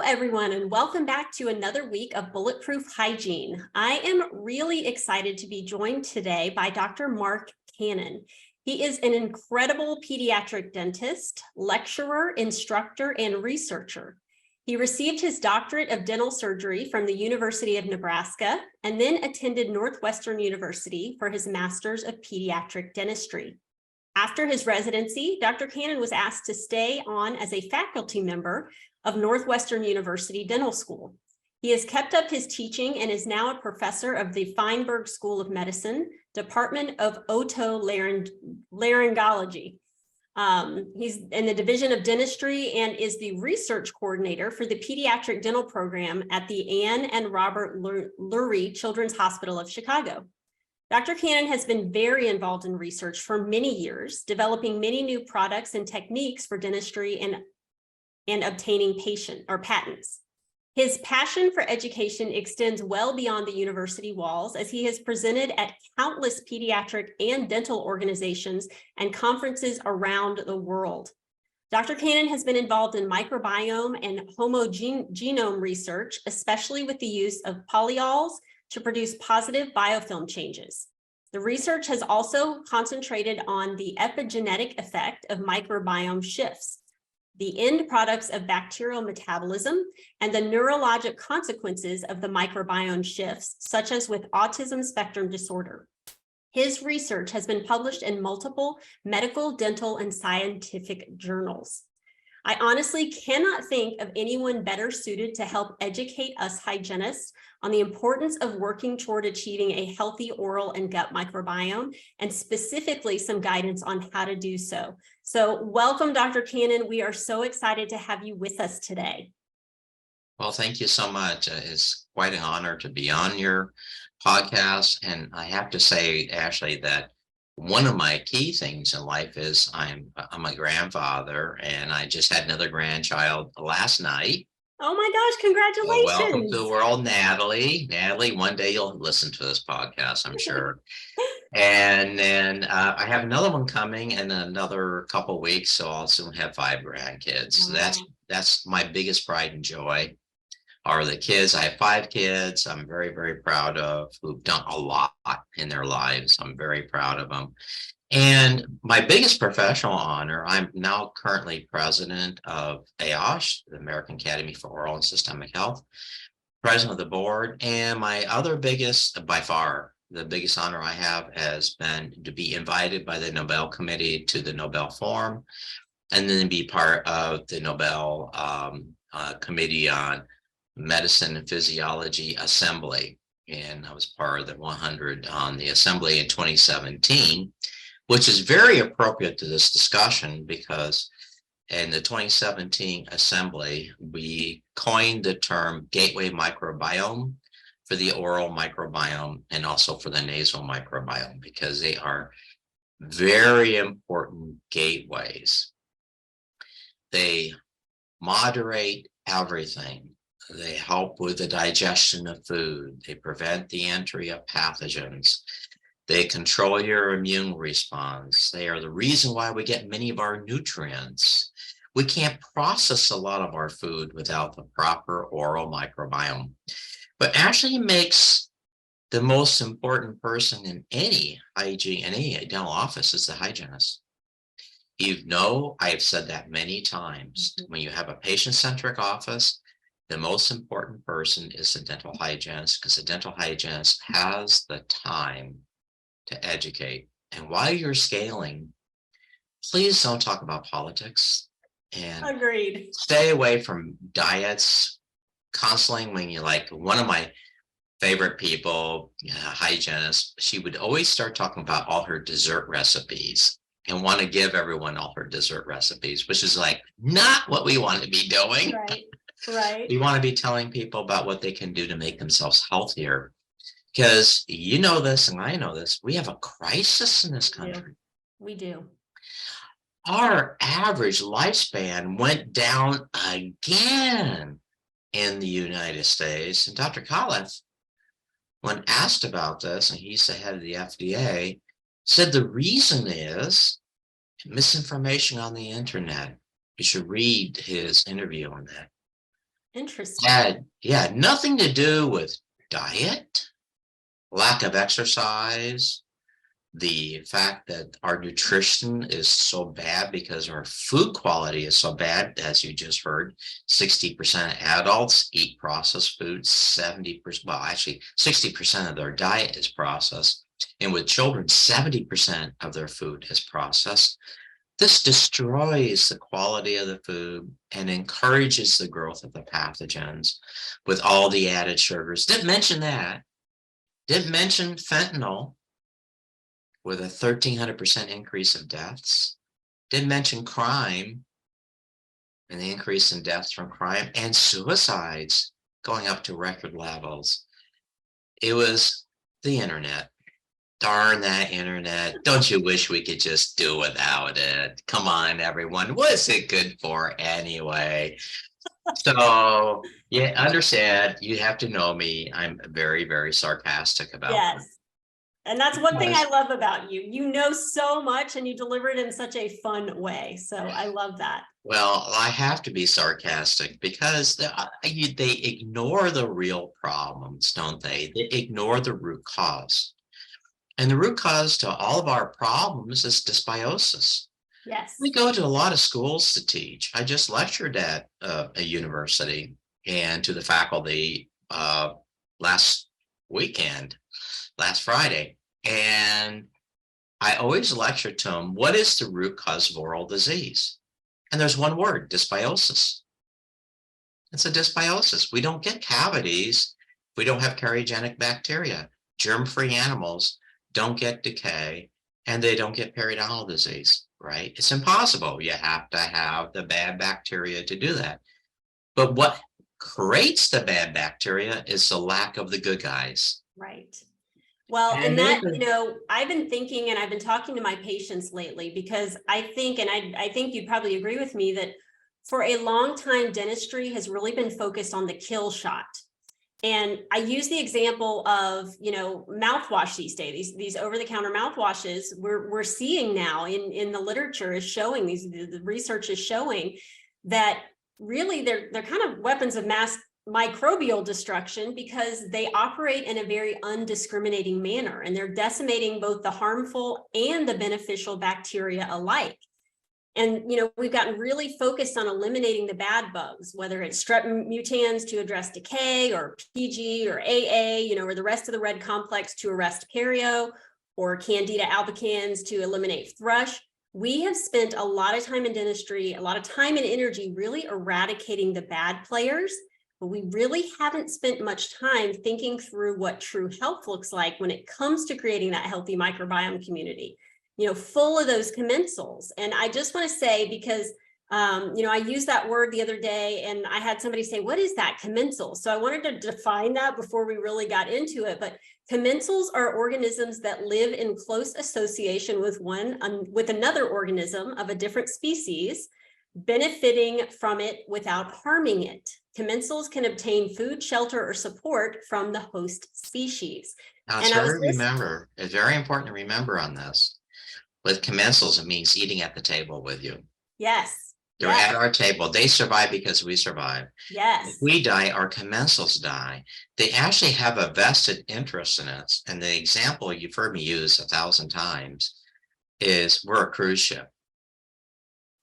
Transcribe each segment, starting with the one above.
everyone, and welcome back to another week of Bulletproof Hygiene. I am really excited to be joined today by Dr. Mark Cannon. He is an incredible pediatric dentist, lecturer, instructor, and researcher. He received his doctorate of dental surgery from the University of Nebraska and then attended Northwestern University for his master's of pediatric dentistry. After his residency, Dr. Cannon was asked to stay on as a faculty member of Northwestern University Dental School. He has kept up his teaching and is now a professor of the Feinberg School of Medicine, Department of Otolaryngology. He's in the Division of Dentistry and is the research coordinator for the pediatric dental program at the Ann and Robert Lurie Children's Hospital of Chicago. Dr. Cannon has been very involved in research for many years, developing many new products and techniques for dentistry and obtaining patents. His passion for education extends well beyond the university walls, as he has presented at countless pediatric and dental organizations and conferences around the world. Dr. Cannon has been involved in microbiome and homogenome research, especially with the use of polyols to produce positive biofilm changes. The research has also concentrated on the epigenetic effect of microbiome shifts, the end products of bacterial metabolism, and the neurologic consequences of the microbiome shifts, such as with autism spectrum disorder. His research has been published in multiple medical, dental, and scientific journals. I honestly cannot think of anyone better suited to help educate us hygienists on the importance of working toward achieving a healthy oral and gut microbiome, and specifically some guidance on how to do so. So welcome, Dr. Cannon. We are so excited to have you with us today. Well, thank you so much. It's quite an honor to be on your podcast. And I have to say, Ashley, that one of my key things in life is I'm a grandfather, and I just had another grandchild last night. Oh my gosh, congratulations. Well, welcome to the world, Natalie. Natalie, one day you'll listen to this podcast, I'm sure. And then I have another one coming in another couple of weeks, so I'll soon have 5 grandkids. Wow. So that's my biggest pride and joy, are the kids. I have 5 kids I'm very, very proud of, who've done a lot in their lives. I'm very proud of them. And my biggest professional honor, I'm now currently president of AOSH, the American Academy for Oral and Systemic Health, president of the board. And my other biggest, by far, the biggest honor I have has been to be invited by the Nobel Committee to the Nobel Forum, and then be part of the Nobel Committee on Medicine and Physiology Assembly. And I was part of the 100 on the assembly in 2017, which is very appropriate to this discussion, because in the 2017 assembly, we coined the term gateway microbiome for the oral microbiome and also for the nasal microbiome, because they are very important gateways. They moderate everything. They help with the digestion of food. They prevent the entry of pathogens. They control your immune response. They are the reason why we get many of our nutrients. We can't process a lot of our food without the proper oral microbiome. But actually makes the most important person in any hygiene, in any dental office, is the hygienist. You know, I've said that many times. When you have a patient-centric office, the most important person is the dental hygienist, because the dental hygienist has the time to educate. And while you're scaling, please don't talk about politics, and Agreed. Stay away from diets, counseling. When you, like, one of my favorite people, hygienist, she would always start talking about all her dessert recipes and want to give everyone all her dessert recipes, which is like not what we want to be doing. Right. We want to be telling people about what they can do to make themselves healthier. Because you know this, and I know this, we have a crisis in this country. We do. Our average lifespan went down again in the United States. And Dr. Khalif, when asked about this, and he's the head of the FDA, said the reason is misinformation on the internet. You should read his interview on that. Interesting. Yeah, nothing to do with diet, lack of exercise, the fact that our nutrition is so bad because our food quality is so bad, as you just heard. 60% of adults eat processed foods, 70%, well, actually 60% of their diet is processed. And with children, 70% of their food is processed. This destroys the quality of the food and encourages the growth of the pathogens with all the added sugars. Didn't mention that. Didn't mention fentanyl with a 1,300% increase of deaths. Didn't mention crime and the increase in deaths from crime and suicides going up to record levels. It was the internet. Darn that internet. Don't you wish we could just do without it? Come on, everyone. What's it good for anyway? So, yeah, understand, you have to know me. I'm very, very sarcastic about Yes. And that's one thing I Yes. love about you. You know so much and you deliver it in such a fun way. So I love that. Well, I have to be sarcastic because they ignore the real problems, don't they? They ignore the root cause. And the root cause to all of our problems is dysbiosis. Yes. We go to a lot of schools to teach. I just lectured at a university and to the faculty last weekend, last Friday. And I always lecture to them, what is the root cause of oral disease? And there's one word, dysbiosis. It's a dysbiosis. We don't get cavities. We don't have carcinogenic bacteria. Germ-free animals don't get decay and they don't get periodontal disease, right? It's impossible. You have to have the bad bacteria to do that. But what creates the bad bacteria is the lack of the good guys. Right. Well, and And that, they- I've been thinking and I've been talking to my patients lately because I think, and I think you'd probably agree with me that for a long time, dentistry has really been focused on the kill shot. And I use the example of, mouthwash these days, these over-the-counter mouthwashes we're seeing now in the literature is showing the research is showing that really they're kind of weapons of mass microbial destruction because they operate in a very undiscriminating manner and they're decimating both the harmful and the beneficial bacteria alike. And, we've gotten really focused on eliminating the bad bugs, whether it's strep mutans to address decay or PG or AA, or the rest of the red complex to arrest perio or Candida albicans to eliminate thrush. We have spent a lot of time in dentistry, a lot of time and energy really eradicating the bad players, but we really haven't spent much time thinking through what true health looks like when it comes to creating that healthy microbiome community, full of those commensals. And I just want to say, because, I used that word the other day and I had somebody say, what is that commensal? So I wanted to define that before we really got into it. But commensals are organisms that live in close association with another organism of a different species, benefiting from it without harming it. Commensals can obtain food, shelter, or support from the host species. Now, And it's very important to remember on this. With commensals, it means eating at the table with you. Yes. They're at our table. They survive because we survive. Yes. If we die, our commensals die. They actually have a vested interest in us. And the example you've heard me use 1,000 times is we're a cruise ship.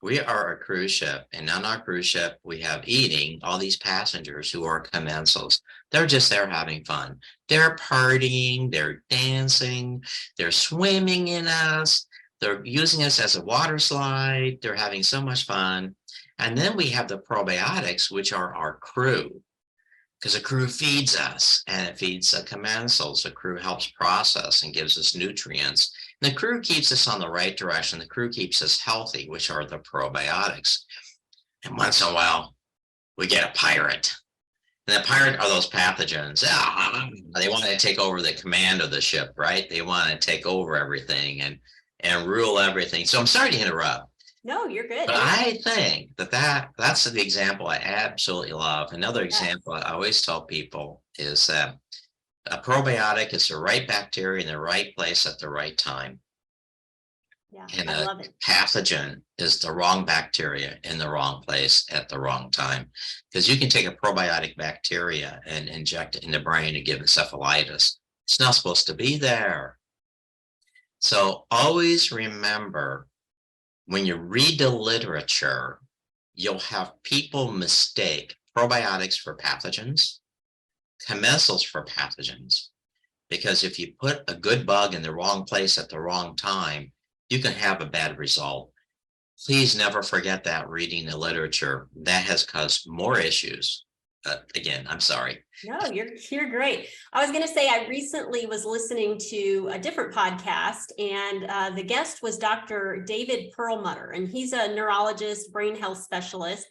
We are a cruise ship, and on our cruise ship, we have eating all these passengers who are commensals. They're just there having fun. They're partying, they're dancing, they're swimming in us. They're using us as a water slide. They're having so much fun. And then we have the probiotics, which are our crew, because a crew feeds us and it feeds the commensals. The crew helps process and gives us nutrients. And the crew keeps us on the right direction. The crew keeps us healthy, which are the probiotics. And once in a while, we get a pirate. And the pirate are those pathogens. They want to take over the command of the ship, right? They want to take over everything and rule everything. So I'm sorry to interrupt. No, you're good. But I think that's the example I absolutely love. Another example I always tell people is that a probiotic is the right bacteria in the right place at the right time. Yeah, And I a love it. pathogen is the wrong bacteria in the wrong place at the wrong time. Because you can take a probiotic bacteria and inject it in the brain and give encephalitis. It's not supposed to be there. So always remember, when you read the literature, you'll have people mistake probiotics for pathogens, commensals for pathogens. Because if you put a good bug in the wrong place at the wrong time, you can have a bad result. Please never forget that reading the literature. That has caused more issues. Again, I'm sorry. No, you're great. I was going to say, I recently was listening to a different podcast, and the guest was Dr. David Perlmutter, and he's a neurologist, brain health specialist.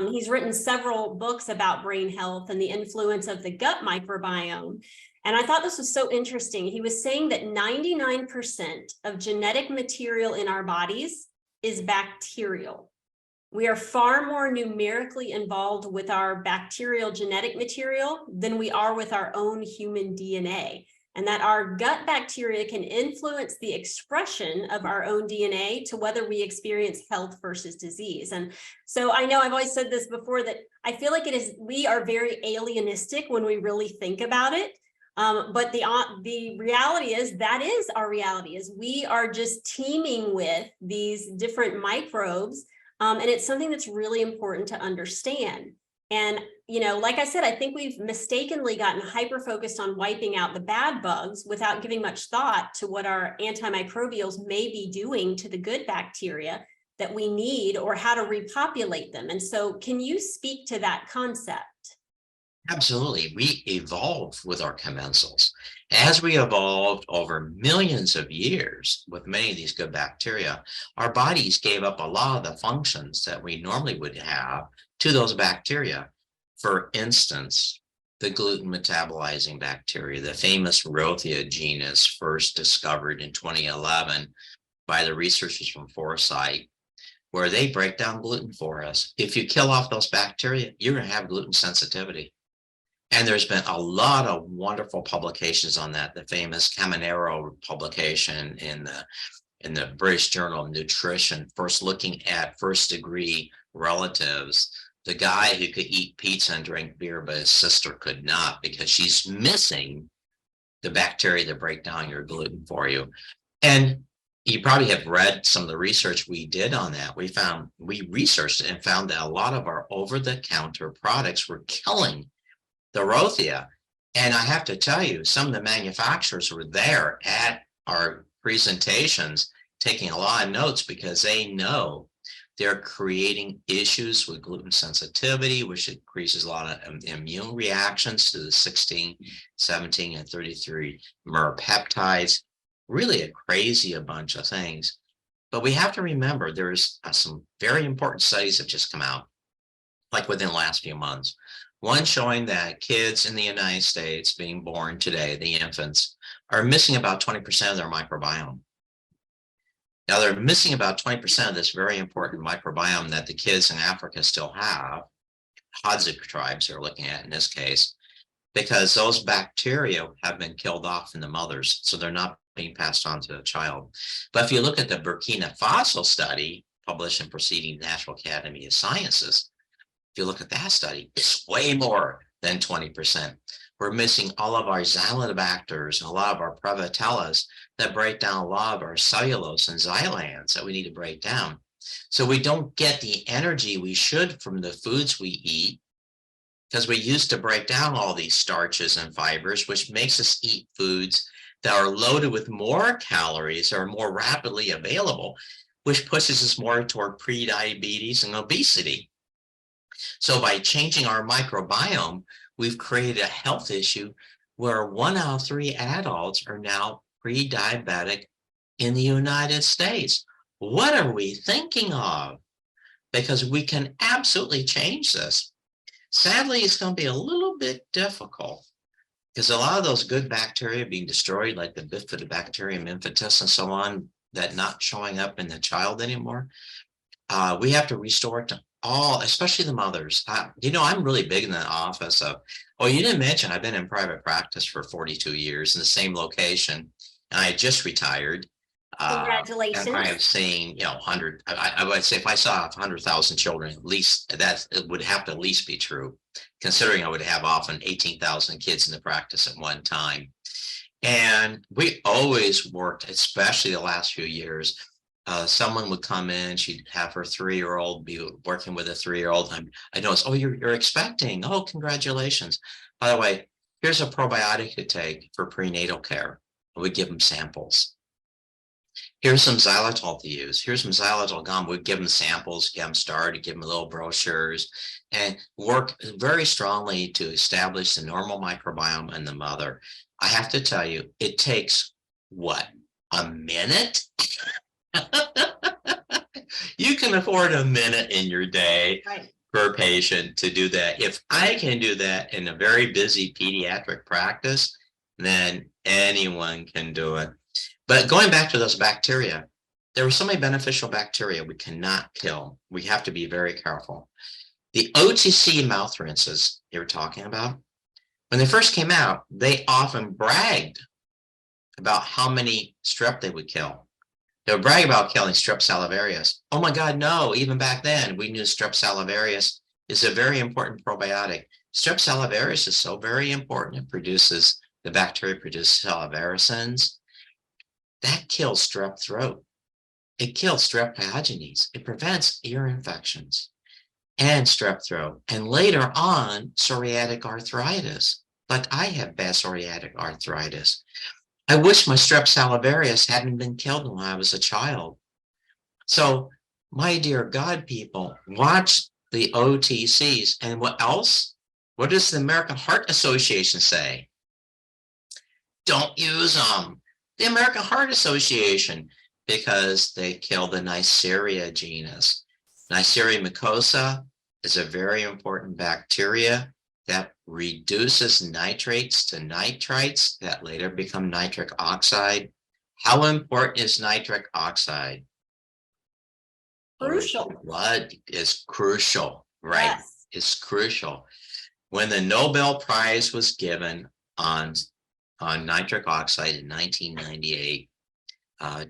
He's written several books about brain health and the influence of the gut microbiome. And I thought this was so interesting. He was saying that 99% of genetic material in our bodies is bacterial. We are far more numerically involved with our bacterial genetic material than we are with our own human DNA, and that our gut bacteria can influence the expression of our own DNA to whether we experience health versus disease. And so I know I've always said this before, that I feel like we are very alienistic when we really think about it. But the reality is, that is our reality, is we are just teeming with these different microbes. And it's something that's really important to understand. And, like I said, I think we've mistakenly gotten hyper-focused on wiping out the bad bugs without giving much thought to what our antimicrobials may be doing to the good bacteria that we need, or how to repopulate them. And so can you speak to that concept? Absolutely. We evolve with our commensals. As we evolved over millions of years with many of these good bacteria, our bodies gave up a lot of the functions that we normally would have to those bacteria. For instance, the gluten metabolizing bacteria, the famous Rothia genus, first discovered in 2011 by the researchers from Foresight, where they break down gluten for us. If you kill off those bacteria, you're going to have gluten sensitivity. And there's been a lot of wonderful publications on that. The famous Commensal publication in the British Journal of Nutrition, first looking at first degree relatives. The guy who could eat pizza and drink beer, but his sister could not, because she's missing the bacteria that break down your gluten for you. And you probably have read some of the research we did on that. We researched it and found that a lot of our over-the-counter products were killing the Rothia. And I have to tell you, some of the manufacturers were there at our presentations taking a lot of notes, because they know they're creating issues with gluten sensitivity, which increases a lot of immune reactions to the 16, 17, and 33 mer peptides. Really a crazy a bunch of things. But we have to remember, there's some very important studies that just come out, like within the last few months. One showing that kids in the United States being born today, the infants, are missing about 20% of their microbiome. Now, they're missing about 20% of this very important microbiome that the kids in Africa still have, Hadza tribes they're looking at in this case, because those bacteria have been killed off in the mothers, so they're not being passed on to the child. But if you look at the Burkina Faso study published in Proceedings National Academy of Sciences, if you look at that study, it's way more than 20%. We're missing all of our xylitobacters and a lot of our previotellas that break down a lot of our cellulose and xylans that we need to break down. So we don't get the energy we should from the foods we eat, because we used to break down all these starches and fibers, which makes us eat foods that are loaded with more calories or more rapidly available, which pushes us more toward prediabetes and obesity. So by changing our microbiome, we've created a health issue where 1 out of 3 adults are now pre-diabetic in the United States. What are we thinking of? Because we can absolutely change this. Sadly, it's going to be a little bit difficult, because a lot of those good bacteria being destroyed, like the bifidobacterium infantis and so on, that not showing up in the child anymore, we have to restore it to all, especially the mothers. I'm really big in the office of, you didn't mention I've been in private practice for 42 years in the same location, and I just retired. Congratulations. And I have seen, 100, I would say if I saw 100,000 children, at least that it would have to at least be true, considering I would have often 18,000 kids in the practice at one time. And we always worked, especially the last few years. Someone would come in, she'd have her 3-year-old be working with a 3-year-old. I noticed, oh, you're expecting. Oh, congratulations. By the way, here's a probiotic to take for prenatal care. We give them samples. Here's some xylitol to use. Here's some xylitol gum. We'd give them samples, get them started, give them little brochures, and work very strongly to establish the normal microbiome in the mother. I have to tell you, it takes what? A minute? You can afford a minute in your day per patient to do that. If I can do that in a very busy pediatric practice, then anyone can do it. But going back to those bacteria, there are so many beneficial bacteria we cannot kill. We have to be very careful. The OTC mouth rinses you were talking about, when they first came out, they often bragged about how many strep they would kill. They would brag about killing Strep Salivarius. Oh my God, no, even back then, we knew Strep Salivarius is a very important probiotic. Strep Salivarius is so very important. It produces, the bacteria produces salivarians. That kills strep throat. It kills strep pyogenes. It prevents ear infections and strep throat. And later on, psoriatic arthritis. Like I have bad psoriatic arthritis. I wish my Strep Salivarius hadn't been killed when I was a child. So, my dear God people, watch the OTCs. And what else? What does the American Heart Association say? Don't use them. The American Heart Association, because they kill the Neisseria genus. Neisseria mucosa is a very important bacteria that reduces nitrates to nitrites that later become nitric oxide. How important is nitric oxide? Crucial. Blood is crucial, right? Yes. It's crucial. When the Nobel Prize was given on nitric oxide in 1998,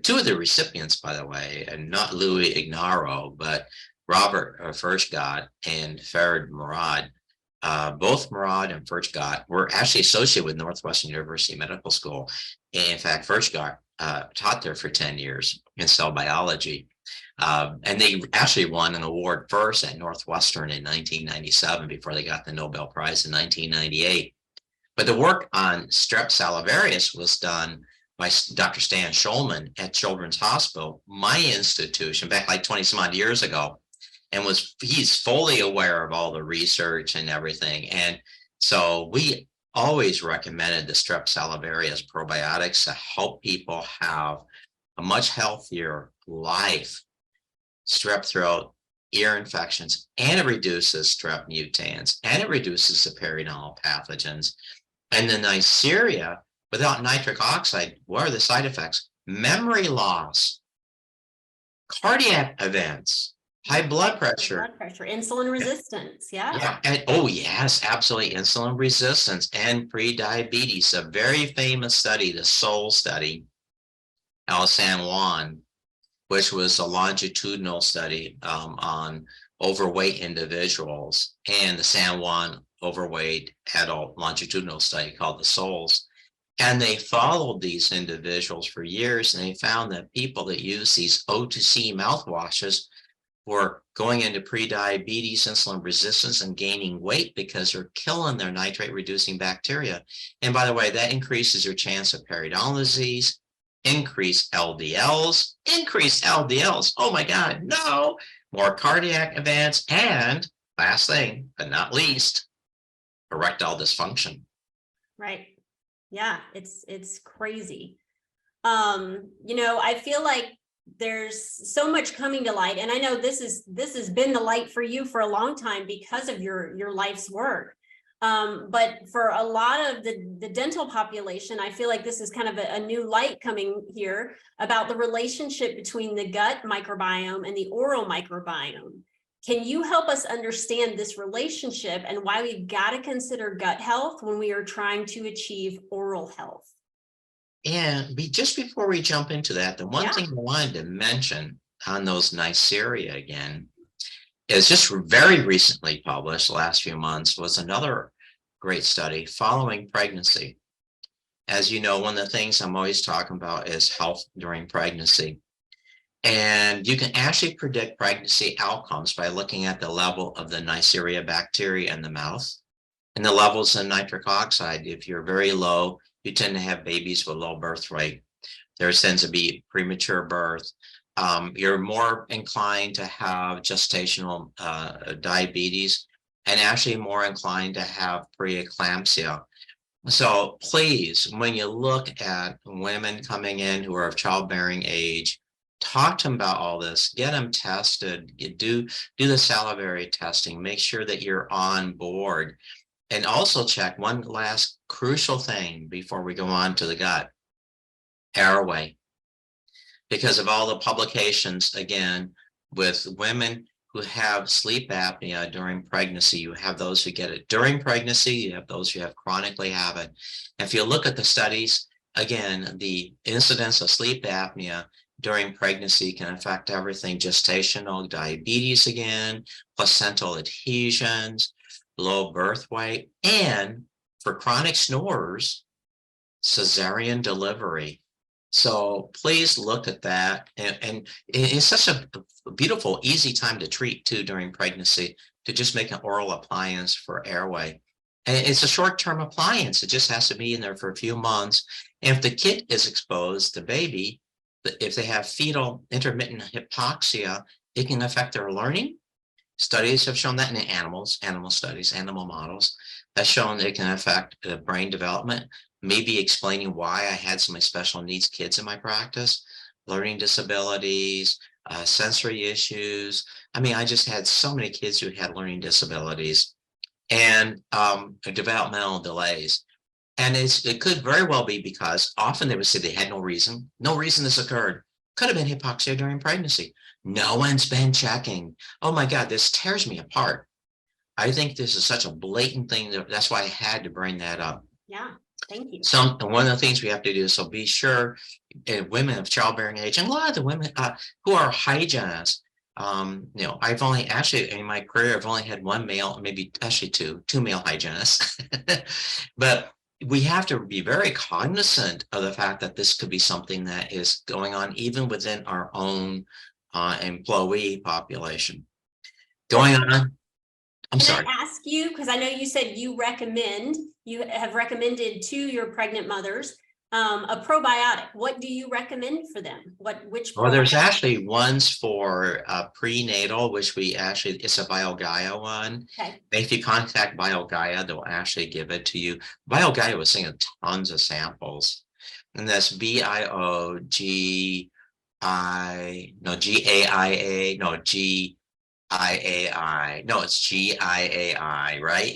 two of the recipients, by the way, and not Louis Ignaro, but Robert Furchtgott and Farid Murad. Both Murad and Furchtgott were actually associated with Northwestern University Medical School. And in fact, Furchtgott taught there for 10 years in cell biology. And they actually won an award first at Northwestern in 1997 before they got the Nobel Prize in 1998. But the work on Strep Salivarius was done by Dr. Stan Schulman at Children's Hospital, my institution, back like 20 some odd years ago. And he's fully aware of all the research and everything. And so we always recommended the Strep Salivarius probiotics to help people have a much healthier life, strep throat, ear infections, and it reduces strep mutans, and it reduces the periodontal pathogens. And the Neisseria, without nitric oxide, what are the side effects? Memory loss, cardiac events, high blood pressure. Insulin resistance, yeah. And, oh yes, absolutely, insulin resistance and pre-diabetes. A very famous study, the SOUL study, out of San Juan, which was a longitudinal study on overweight individuals, and the San Juan overweight adult longitudinal study called the SOULS. And they followed these individuals for years, and they found that people that use these O2C mouthwashes were going into pre-diabetes, insulin resistance, and gaining weight because they're killing their nitrate-reducing bacteria. And by the way, that increases your chance of periodontal disease, increased LDLs. Oh my God, no! More cardiac events, and last thing, but not least, erectile dysfunction. Right. Yeah, it's crazy. I feel like there's so much coming to light, and I know this has been the light for you for a long time because of your life's work. But for a lot of the dental population, I feel like this is kind of a new light coming here about the relationship between the gut microbiome and the oral microbiome. Can you help us understand this relationship and why we've got to consider gut health when we are trying to achieve oral health? And just before we jump into that, the one thing I wanted to mention on those Neisseria again is just very recently published, last few months, was another great study following pregnancy. As you know, one of the things I'm always talking about is health during pregnancy. And you can actually predict pregnancy outcomes by looking at the level of the Neisseria bacteria in the mouth and the levels of nitric oxide. If you're very low, you tend to have babies with low birth rate. There tends to be premature birth. You're more inclined to have gestational diabetes and actually more inclined to have preeclampsia. So please, when you look at women coming in who are of childbearing age, talk to them about all this, get them tested, do the salivary testing, make sure that you're on board. And also check one last crucial thing before we go on to the gut: airway. Because of all the publications, again, with women who have sleep apnea during pregnancy, you have those who get it during pregnancy, you have those who have chronically have it. And if you look at the studies, again, the incidence of sleep apnea during pregnancy can affect everything: gestational diabetes again, placental adhesions, low birth weight, and for chronic snorers, cesarean delivery. So please look at that. And it's such a beautiful, easy time to treat too during pregnancy, to just make an oral appliance for airway. And it's a short-term appliance. It just has to be in there for a few months. And if the kid is exposed, the baby, if they have fetal intermittent hypoxia, it can affect their learning. Studies have shown that in animals, animal studies, animal models, have shown it can affect brain development, maybe explaining why I had so many special needs kids in my practice, learning disabilities, sensory issues. I mean, I just had so many kids who had learning disabilities and developmental delays. And it could very well be because often they would say they had no reason this occurred. Could have been hypoxia during pregnancy. No one's been checking. Oh my God, this tears me apart. I think this is such a blatant thing. That's why I had to bring that up. Yeah, thank you. And one of the things we have to do is so be sure women of childbearing age, and a lot of the women who are hygienists, I've only actually in my career, I've only had one male, maybe actually two male hygienists, but we have to be very cognizant of the fact that this could be something that is going on even within our own employee population. Going on. I'm sorry. Can I ask you, because I know you said you have recommended to your pregnant mothers a probiotic. What do you recommend for them? Which? Well, there's actually ones for prenatal, which it's a Biogaia one. Okay. If you contact Biogaia, they'll actually give it to you. Biogaia was sending tons of samples, and that's GIAI. No, it's GIAI, right?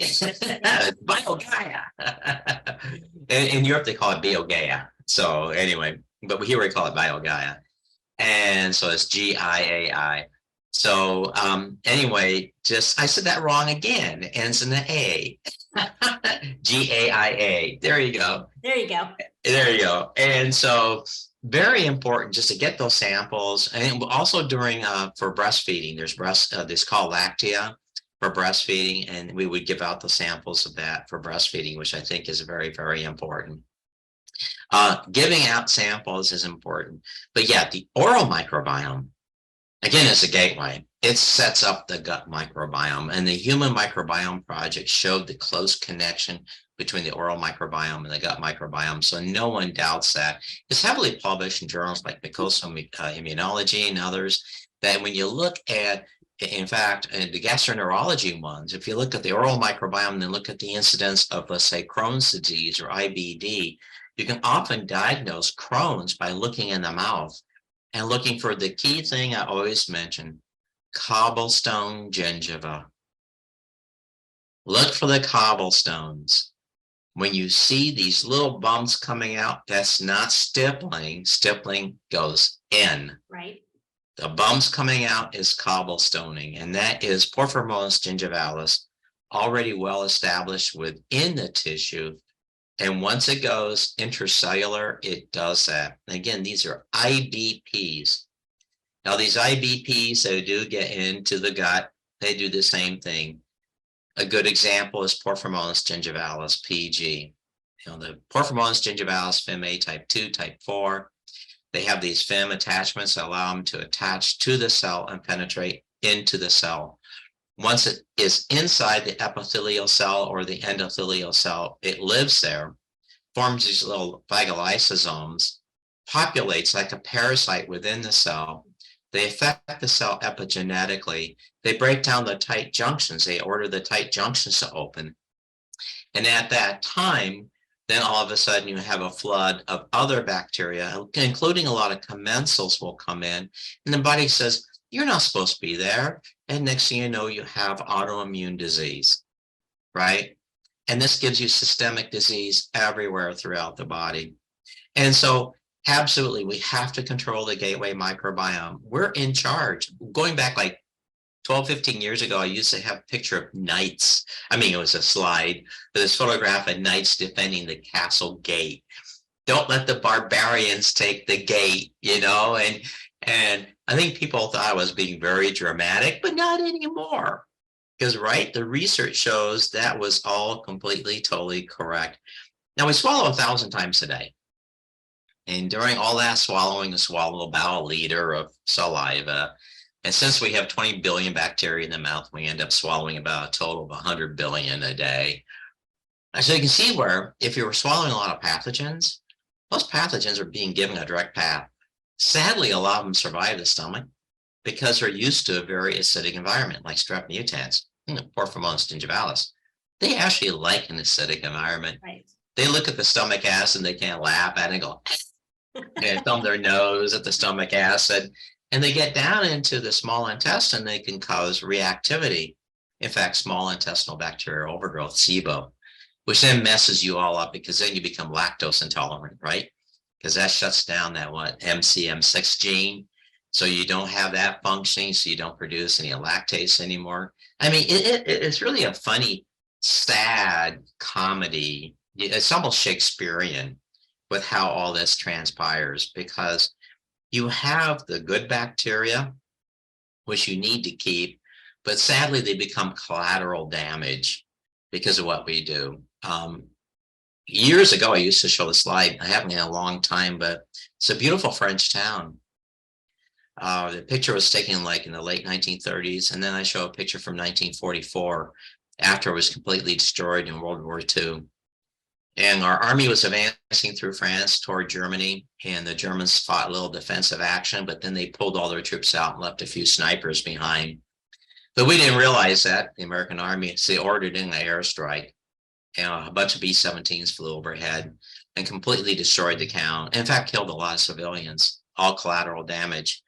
Biogaia. In Europe, they call it Biogaia. So anyway, but here we call it Biogaia. And so it's GIAI. So anyway, I said that wrong again. Ends in an A. GAIA. There you go. There you go. There you go. And so very important just to get those samples. And also during for breastfeeding, there's this called Lactia for breastfeeding, and we would give out the samples of that for breastfeeding, which I think is very, very important. Giving out samples is important, but yeah, the oral microbiome, again, is a gateway. It sets up the gut microbiome, and the Human Microbiome Project showed the close connection between the oral microbiome and the gut microbiome. So no one doubts that. It's heavily published in journals like Mucosal Immunology and others, that when you look at, in fact, the gastroenterology ones, if you look at the oral microbiome and then look at the incidence of, let's say, Crohn's disease or IBD, you can often diagnose Crohn's by looking in the mouth and looking for the key thing I always mention: cobblestone gingiva. Look for the cobblestones. When you see these little bumps coming out, that's not stippling. Stippling goes in. Right. The bumps coming out is cobblestoning, and that is Porphyromonas gingivalis, already well established within the tissue And once it goes intracellular, it does that. And again, these are IBPs. Now, these IBPs, they do get into the gut. They do the same thing. A good example is Porphyromonas gingivalis, PG. The Porphyromonas gingivalis, FIM-A type 2, type 4, they have these FIM attachments that allow them to attach to the cell and penetrate into the cell. Once it is inside the epithelial cell or the endothelial cell, it lives there, forms these little vagolysosomes, populates like a parasite within the cell. They affect the cell epigenetically. They break down the tight junctions. They order the tight junctions to open. And at that time, then all of a sudden you have a flood of other bacteria, including a lot of commensals will come in. And the body says, you're not supposed to be there. And next thing you know, you have autoimmune disease, right? And this gives you systemic disease everywhere throughout the body. And so absolutely, we have to control the gateway microbiome. We're in charge. Going back like 12, 15 years ago, I used to have a picture of knights. I mean, it was a slide, this photograph of knights defending the castle gate. Don't let the barbarians take the gate, and I think people thought I was being very dramatic, but not anymore. Because, right, the research shows that was all completely, totally correct. Now, we swallow 1,000 times a day. And during all that swallowing, we swallow about a liter of saliva. And since we have 20 billion bacteria in the mouth, we end up swallowing about a total of 100 billion a day. So you can see where if you were swallowing a lot of pathogens, most pathogens are being given a direct path. Sadly, a lot of them survive the stomach because they're used to a very acidic environment, like strep mutans, Porphyromonas gingivalis. They actually like an acidic environment. Right. They look at the stomach acid, they can't laugh at it and go, and thumb their nose at the stomach acid. And they get down into the small intestine, they can cause reactivity. In fact, small intestinal bacterial overgrowth, SIBO, which then messes you all up because then you become lactose intolerant, right? Because that shuts down that MCM6 gene. So you don't have that functioning, so you don't produce any lactase anymore. I mean, it's really a funny, sad comedy. It's almost Shakespearean with how all this transpires, because you have the good bacteria, which you need to keep, but sadly they become collateral damage because of what we do. Years ago, I used to show the slide. I haven't in a long time, but it's a beautiful French town. The picture was taken like in the late 1930s, and then I show a picture from 1944 after it was completely destroyed in World War II. And our army was advancing through France toward Germany, and the Germans fought a little defensive action, but then they pulled all their troops out and left a few snipers behind. But we didn't realize that, the American army, so they ordered in an airstrike, and a bunch of B-17s flew overhead and completely destroyed the town. In fact, killed a lot of civilians, all collateral damage.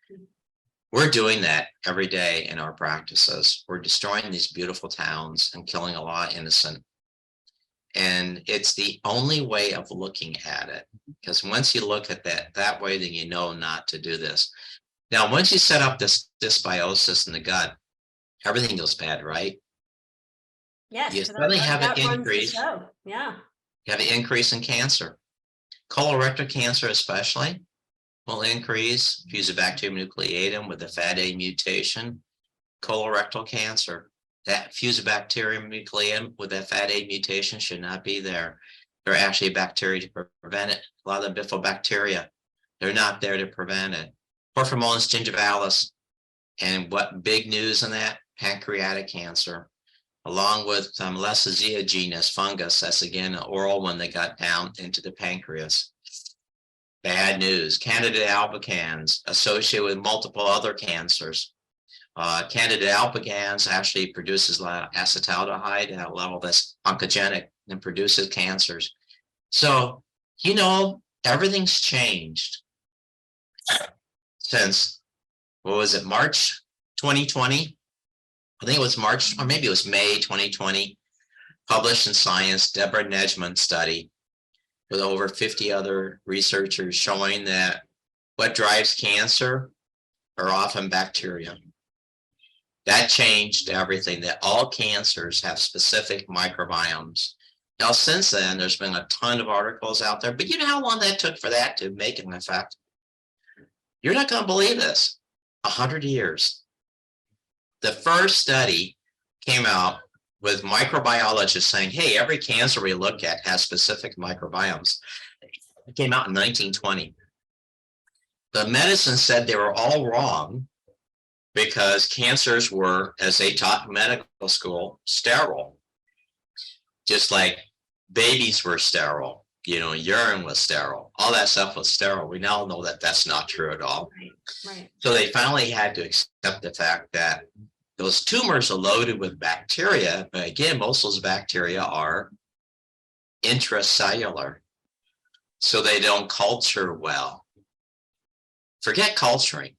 We're doing that every day in our practices. We're destroying these beautiful towns and killing a lot of innocent. And it's the only way of looking at it, because once you look at that way, then you know not to do this. Now, once you set up this dysbiosis in the gut, everything goes bad, right? Yes. You suddenly have an increase. Yeah. You have an increase in cancer. Colorectal cancer especially will increase. Fusobacterium nucleatum with a FAT-A mutation. Colorectal cancer. That Fusobacterium nucleatum with that FAT-A mutation should not be there. They're actually bacteria to prevent it. A lot of the bifidobacteria, they're not there to prevent it. Porphyromonas gingivalis. And what big news in that? Pancreatic cancer, along with Leishmania genus fungus. That's again an oral one that got down into the pancreas. Bad news. Candida albicans associated with multiple other cancers. Candida albicans actually produces acetaldehyde at a level that's oncogenic and produces cancers. So, everything's changed since, March 2020? I think it was March, or maybe it was May 2020, published in Science, Deborah Nejman study with over 50 other researchers showing that what drives cancer are often bacteria. That changed everything, that all cancers have specific microbiomes. Now, since then, there's been a ton of articles out there, but you know how long that took for that to make an effect? You're not going to believe this. 100 years. The first study came out with microbiologists saying, hey, every cancer we look at has specific microbiomes. It came out in 1920. The medicine said they were all wrong because cancers were, as they taught in medical school, sterile. Just like babies were sterile, urine was sterile, all that stuff was sterile. We now know that that's not true at all. Right. So they finally had to accept the fact that those tumors are loaded with bacteria, but again, most of those bacteria are intracellular, so they don't culture well. Forget culturing.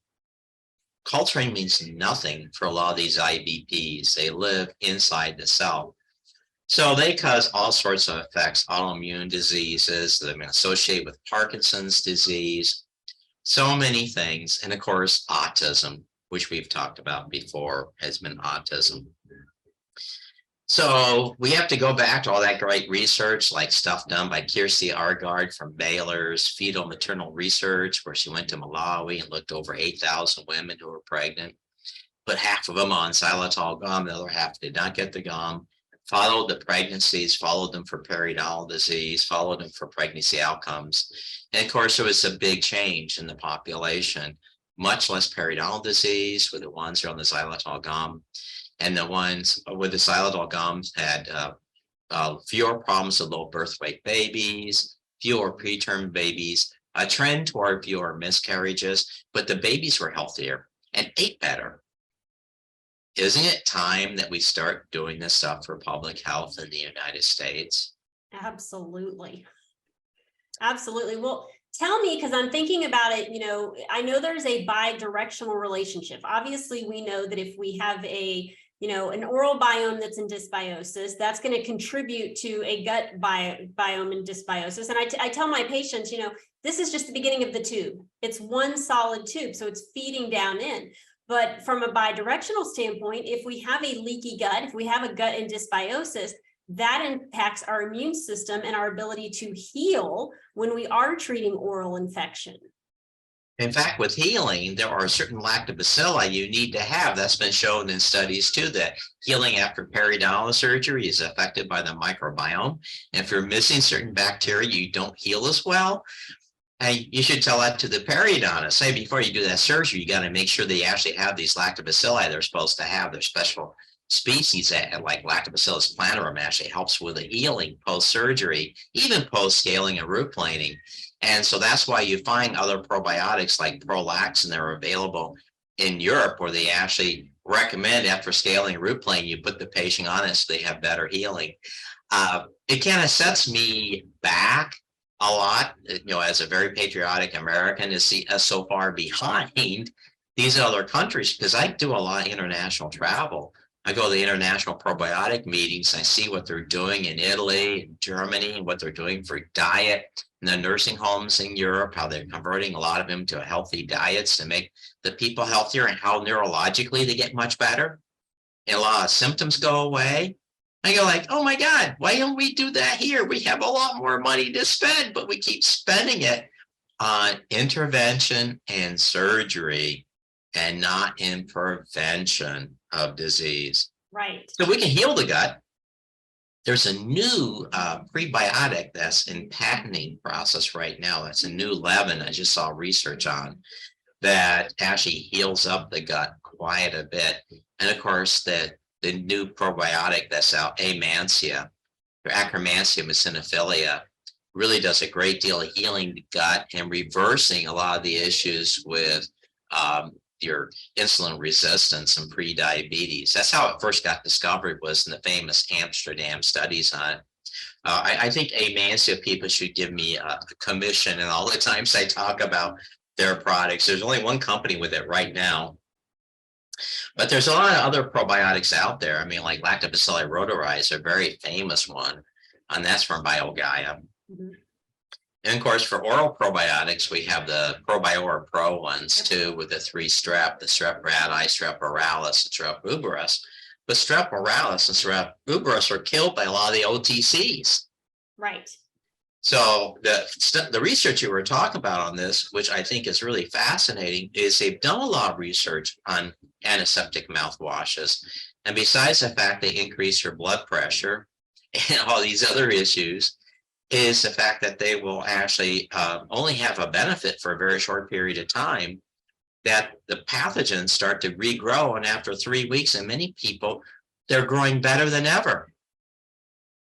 Culturing means nothing for a lot of these IBPs. They live inside the cell. So they cause all sorts of effects, autoimmune diseases that have been associated with Parkinson's disease, so many things. And of course, autism, which we've talked about before, has been autism. So we have to go back to all that great research, like stuff done by Kirsty Argard from Baylor's fetal maternal research, where she went to Malawi and looked over 8,000 women who were pregnant, put half of them on xylitol gum, the other half did not get the gum, followed the pregnancies, followed them for periodontal disease, followed them for pregnancy outcomes. And of course, there was a big change in the population, much less periodontal disease with the ones who are on the xylitol gum. And the ones with the xylitol gums had fewer problems with low birth weight babies, fewer preterm babies, a trend toward fewer miscarriages, but the babies were healthier and ate better. Isn't it time that we start doing this stuff for public health in the United States? Absolutely. Absolutely. Well, tell me, because I'm thinking about it, I know there's a bi-directional relationship. Obviously, we know that if we have an oral biome that's in dysbiosis, that's going to contribute to a gut biome in dysbiosis. And I tell my patients, this is just the beginning of the tube. It's one solid tube, so it's feeding down in. But from a bidirectional standpoint, if we have a leaky gut, if we have a gut in dysbiosis, that impacts our immune system and our ability to heal when we are treating oral infection. In fact, with healing, there are certain lactobacilli you need to have. That's been shown in studies too, that healing after periodontal surgery is affected by the microbiome. And if you're missing certain bacteria, you don't heal as well. And you should tell that to the periodontist. Say before you do that surgery, you got to make sure they actually have these lactobacilli they're supposed to have. They're special species that, like Lactobacillus plantarum, actually helps with the healing post-surgery, even post-scaling and root planing. And so that's why you find other probiotics like Prolax, and they're available in Europe, where they actually recommend after scaling root plane, you put the patient on it so they have better healing. It kind of sets me back a lot, as a very patriotic American, to see us so far behind these other countries, because I do a lot of international travel. I go to the international probiotic meetings. I see what they're doing in Italy and Germany, and what they're doing for diet in the nursing homes in Europe, how they're converting a lot of them to healthy diets to make the people healthier, and how neurologically they get much better. And a lot of symptoms go away. I go like, oh my God, why don't we do that here? We have a lot more money to spend, but we keep spending it on intervention and surgery and not in prevention of disease. Right. So we can heal the gut. There's a new prebiotic that's in patenting process right now. That's a new leaven I just saw research on that actually heals up the gut quite a bit. And of course, the new probiotic that's out, Amancia, or Akkermansia eosinophilia, really does a great deal of healing the gut and reversing a lot of the issues with your insulin resistance and pre-diabetes. That's how it first got discovered, was in the famous Amsterdam studies on it. I think Amancia people should give me a commission, and all the times I talk about their products. There's only one company with it right now, but there's a lot of other probiotics out there. I mean, like Lactobacilli rhodori is a very famous one, and that's from Biogaia. Mm-hmm. And of course, for oral probiotics, we have the Probiotic Pro ones too, with the 3 strep, the Strep rati, Strep oralis, and Strep uberis. But Strep oralis and Strep uberis are killed by a lot of the OTCs. Right. So the research you were talking about on this, which I think is really fascinating, is they've done a lot of research on antiseptic mouthwashes. And besides the fact they increase your blood pressure and all these other issues, is the fact that they will actually only have a benefit for a very short period of time, that the pathogens start to regrow. And after 3 weeks, in many people, they're growing better than ever,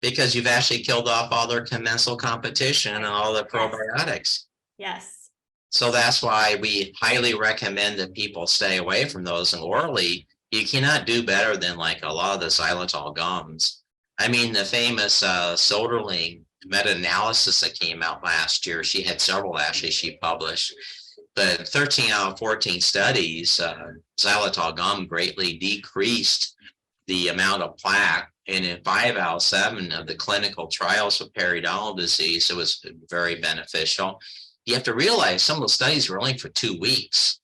because you've actually killed off all their commensal competition and all the probiotics. Yes. So that's why we highly recommend that people stay away from those. And orally, you cannot do better than like a lot of the xylitol gums. I mean, the famous Soderling meta-analysis that came out last year, she had several actually she published, but 13 out of 14 studies, xylitol gum greatly decreased the amount of plaque. And in 5 out of 7 of the clinical trials of periodontal disease, it was very beneficial. You have to realize some of the studies were only for 2 weeks.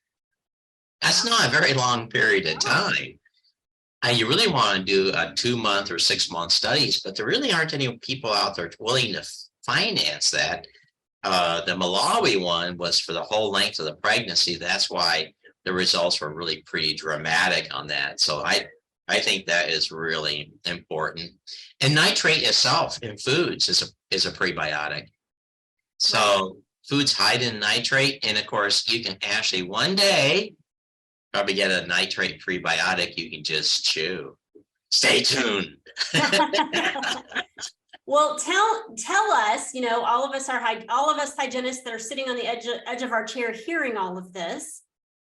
That's not a very long period of time. And you really want to do a 2-month or 6-month studies, but there really aren't any people out there willing to finance that. The Malawi one was for the whole length of the pregnancy. That's why the results were really pretty dramatic on that. So I think that is really important. And nitrate itself in foods is a prebiotic. So foods hide in nitrate, and of course you can actually one day probably get a nitrate prebiotic you can just chew. Stay tuned. Well, tell us, all of us hygienists that are sitting on the edge of our chair hearing all of this.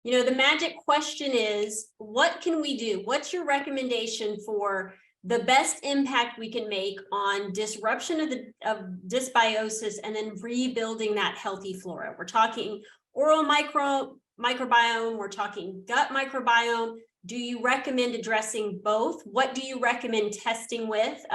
The magic question is, what can we do? What's your recommendation for the best impact we can make on disruption of dysbiosis and then rebuilding that healthy flora? We're talking oral microbiome, we're talking gut microbiome. Do you recommend addressing both? What do you recommend testing with?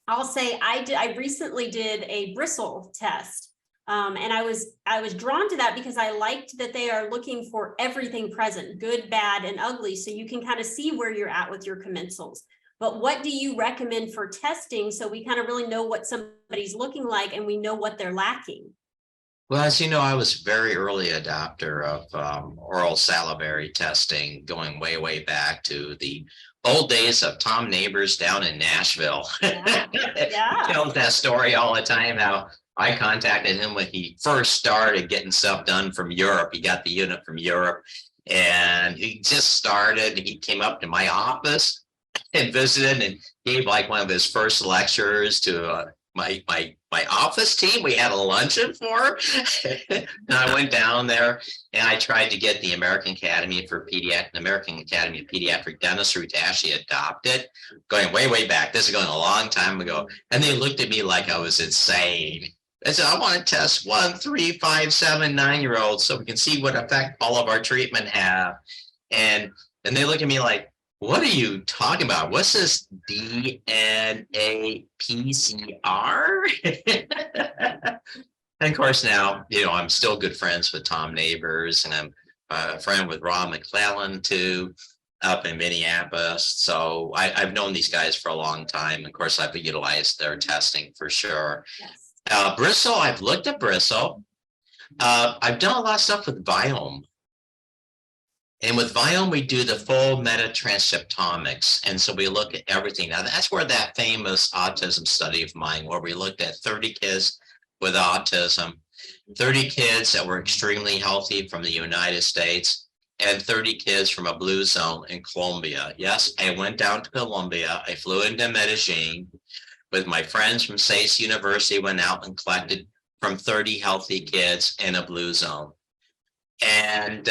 I'll say I recently did a bristle test. And I was drawn to that because I liked that they are looking for everything present, good, bad, and ugly. So you can kind of see where you're at with your commensals. But what do you recommend for testing so we kind of really know what somebody's looking like and we know what they're lacking? Well, as you know, I was a very early adopter of oral salivary testing, going way, way back to the old days of Tom Neighbors down in Nashville. Yeah. He tells that story all the time, how I contacted him when he first started getting stuff done from Europe. He got the unit from Europe, and he just started. He came up to my office and visited and gave like one of his first lectures to my office team. We had a luncheon for, and I went down there and I tried to get the American Academy of Pediatric Dentistry to actually adopt it, going way, way back. This is going a long time ago. And they looked at me like I was insane. I said, I want to test 1, 3, 5, 7, 9-year-olds so we can see what effect all of our treatment have. And they look at me like, what are you talking about? What's this DNA PCR? And of course, now, I'm still good friends with Tom Neighbors, and I'm a friend with Rob McClellan too, up in Minneapolis. So I've known these guys for a long time. Of course, I've utilized their testing for sure. Yes. Bristle, I've looked at Bristle. I've done a lot of stuff with Biome. And with Biome, we do the full metatranscriptomics. And so we look at everything. Now, that's where that famous autism study of mine, where we looked at 30 kids with autism, 30 kids that were extremely healthy from the United States, and 30 kids from a blue zone in Colombia. Yes, I went down to Colombia. I flew into Medellin with my friends from SACE University, went out and collected from 30 healthy kids in a blue zone. And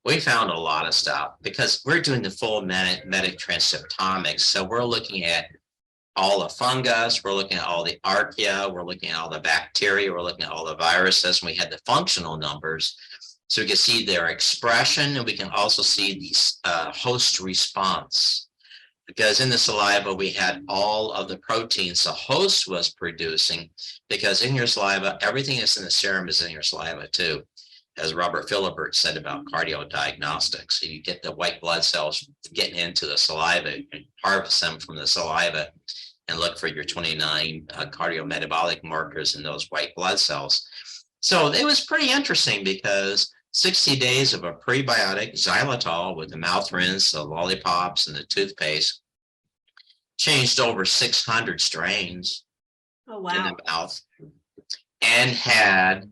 we found a lot of stuff because we're doing the full metatranscriptomics. So we're looking at all the fungus, we're looking at all the archaea, we're looking at all the bacteria, we're looking at all the viruses, and we had the functional numbers. So we can see their expression, and we can also see the host response. Because in the saliva, we had all of the proteins the host was producing, because in your saliva, everything that's in the serum is in your saliva too. As Robert Philibert said about cardiodiagnostics, so you get the white blood cells getting into the saliva and harvest them from the saliva. and look for your 29 cardiometabolic markers in those white blood cells. So it was pretty interesting because 60 days of a prebiotic xylitol with the mouth rinse, the lollipops, and the toothpaste changed over 600 strains Oh, in wow. the mouth, and had,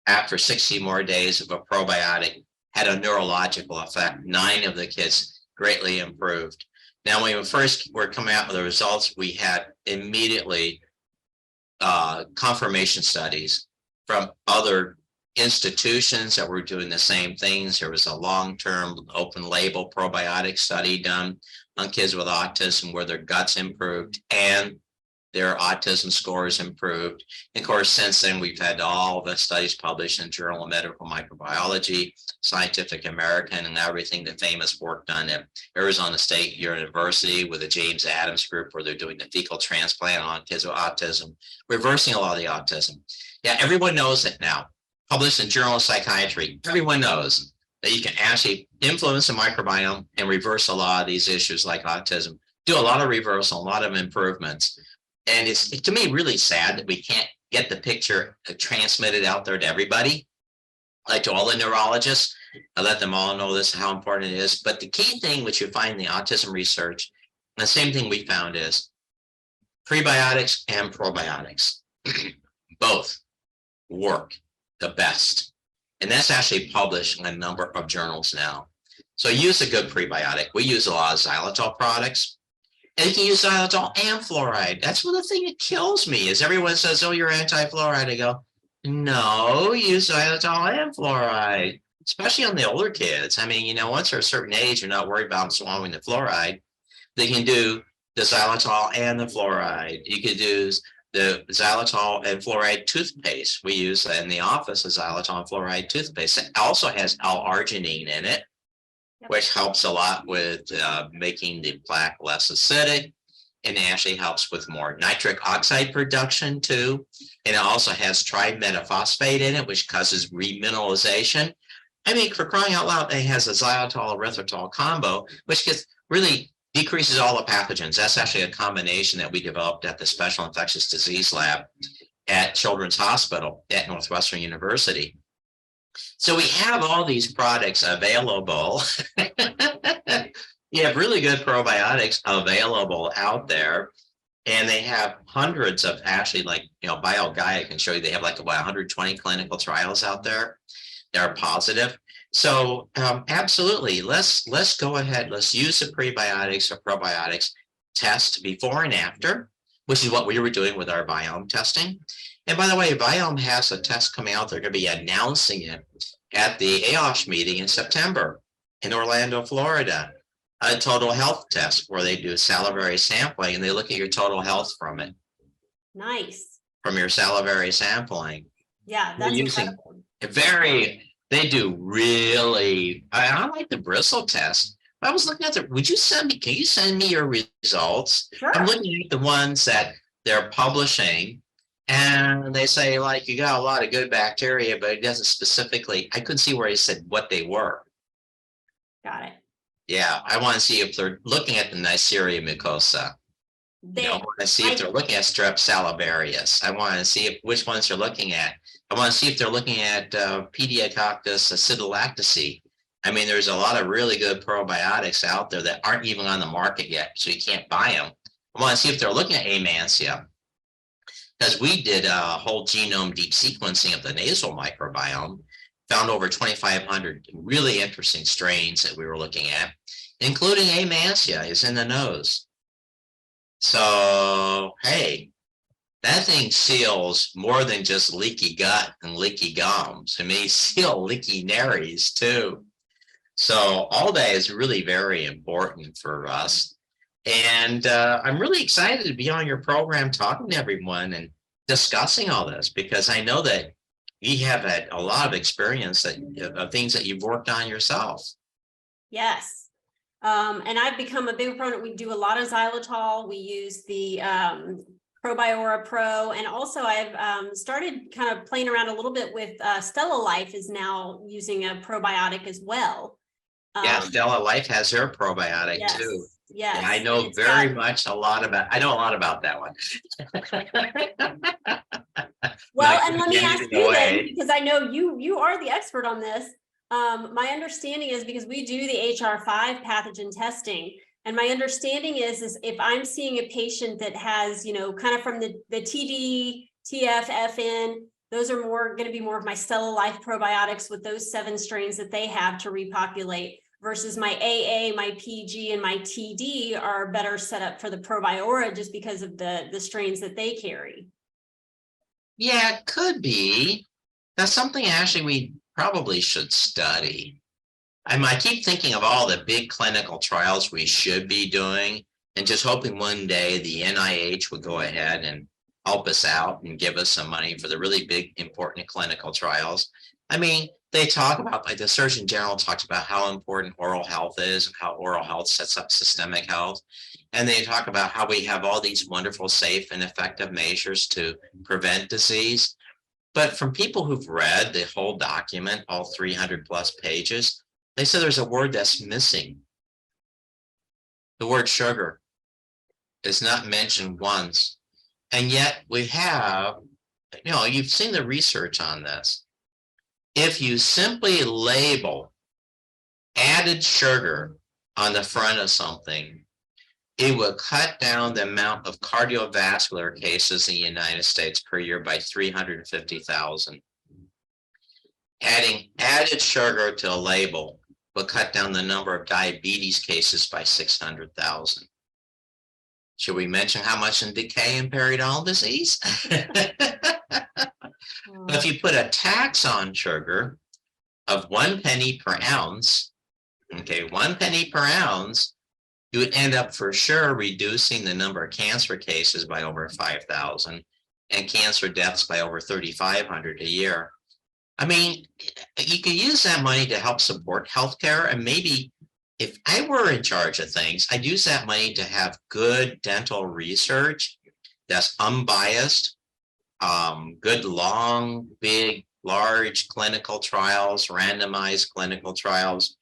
after 60 more days of a probiotic, had a neurological effect. 9 of the kids greatly improved. Now, when we first were coming out with the results, we had immediately confirmation studies from other institutions that were doing the same things. There was a long-term open label probiotic study done on kids with autism where their guts improved and their autism scores improved. And of course, since then, we've had all the studies published in Journal of Medical Microbiology, Scientific American, and everything, the famous work done at Arizona State University with the James Adams group, where they're doing the fecal transplant on kids with autism, reversing a lot of the autism. Yeah, everyone knows it now. Published in Journal of Psychiatry, everyone knows that you can actually influence the microbiome and reverse a lot of these issues like autism, do a lot of reversal, a lot of improvements. And it's, to me, really sad that we can't get the picture transmitted out there to everybody, like to all the neurologists. I let them all know this, how important it is. But the key thing, which you find in the autism research, the same thing we found is prebiotics and probiotics, both work the best. And that's actually published in a number of journals now. So use a good prebiotic. We use a lot of xylitol products. And you can use xylitol and fluoride. That's one of the thing that kills me is everyone says, oh, you're anti-fluoride. I go, no, use xylitol and fluoride, especially on the older kids. I mean, you know, once they're a certain age, you're not worried about swallowing the fluoride. They can do the xylitol and the fluoride. You could do the xylitol and fluoride toothpaste. We use in the office a xylitol and fluoride toothpaste. It also has L-arginine in it, which helps a lot with making the plaque less acidic, and actually helps with more nitric oxide production too. And it also has trimetaphosphate in it, which causes remineralization. I mean, for crying out loud, it has a xylitol erythritol combo, which really decreases all the pathogens. That's actually a combination that we developed at the Special Infectious Disease Lab at Children's Hospital at Northwestern University. So we have all these products available. You have really good probiotics available out there, and they have hundreds of, actually, like, you know, Biogaia can show you, they have like about 120 clinical trials out there that are positive. So absolutely, let's go ahead. Let's use the prebiotics or probiotics test before and after, which is what we were doing with our biome testing. And by the way, Biome has a test coming out. They're going to be announcing it at the AOSH meeting in September in Orlando, Florida. A total health test where they do salivary sampling and they look at your total health from it. Nice. From your salivary sampling. Yeah, that's using they do really, I like the bristle test. I was looking at can you send me your results? Sure. I'm looking at the ones that they're publishing, and they say, like, you got a lot of good bacteria, but it doesn't specifically, I couldn't see where he said what they were. Got it. Yeah, I want to see if they're looking at the Neisseria mucosa. I want to see if they're looking at Strep Salivarius. I want to see which ones they're looking at. I want to see if they're looking at Pediococcus acidilacticea. I mean, there's a lot of really good probiotics out there that aren't even on the market yet, so you can't buy them. I want to see if they're looking at Amansia, because we did a whole genome deep sequencing of the nasal microbiome, found over 2,500 really interesting strains that we were looking at, including Amansia is in the nose. So, hey, that thing seals more than just leaky gut and leaky gums. It may seal leaky nares too. So all that is really very important for us. And I'm really excited to be on your program talking to everyone and discussing all this, because I know that you have had a lot of experience of things that you've worked on yourself. Yes. And I've become a big proponent. We do a lot of xylitol. We use the Probiotic Pro, and also I've started kind of playing around a little bit with Stella Life is now using a probiotic as well. Yeah, Stella Life has her probiotic too. Yes. Yeah, I know It's very got- much I know a lot about that one. Well, Not and let me giving ask anything you then, away. because I know you are the expert on this. My understanding is, because we do the HR5 pathogen testing, and my understanding is if I'm seeing a patient that has, kind of from the TD, TF, FN, those are going to be more of my Stella Life probiotics with those 7 strains that they have to repopulate, versus my AA, my PG, and my TD are better set up for the Probiora just because of the strains that they carry. Yeah, it could be. That's something actually we probably should study. I keep thinking of all the big clinical trials we should be doing, and just hoping one day the NIH would go ahead and help us out and give us some money for the really big, important clinical trials. I mean, they talk about, like the Surgeon General talks about how important oral health is and how oral health sets up systemic health. And they talk about how we have all these wonderful, safe, and effective measures to prevent disease. But from people who've read the whole document, all 300 plus pages, they say there's a word that's missing. The word sugar is not mentioned once. And yet we have, you've seen the research on this. If you simply label added sugar on the front of something, it would cut down the amount of cardiovascular cases in the United States per year by 350,000. Adding added sugar to a label will cut down the number of diabetes cases by 600,000. Should we mention how much in decay and periodontal disease? But if you put a tax on sugar of 1 penny per ounce, okay, 1 penny per ounce, you would end up for sure reducing the number of cancer cases by over 5,000 and cancer deaths by over 3,500 a year. I mean, you can use that money to help support healthcare, and maybe if I were in charge of things, I'd use that money to have good dental research that's unbiased, good, long, big, large clinical trials, randomized clinical trials,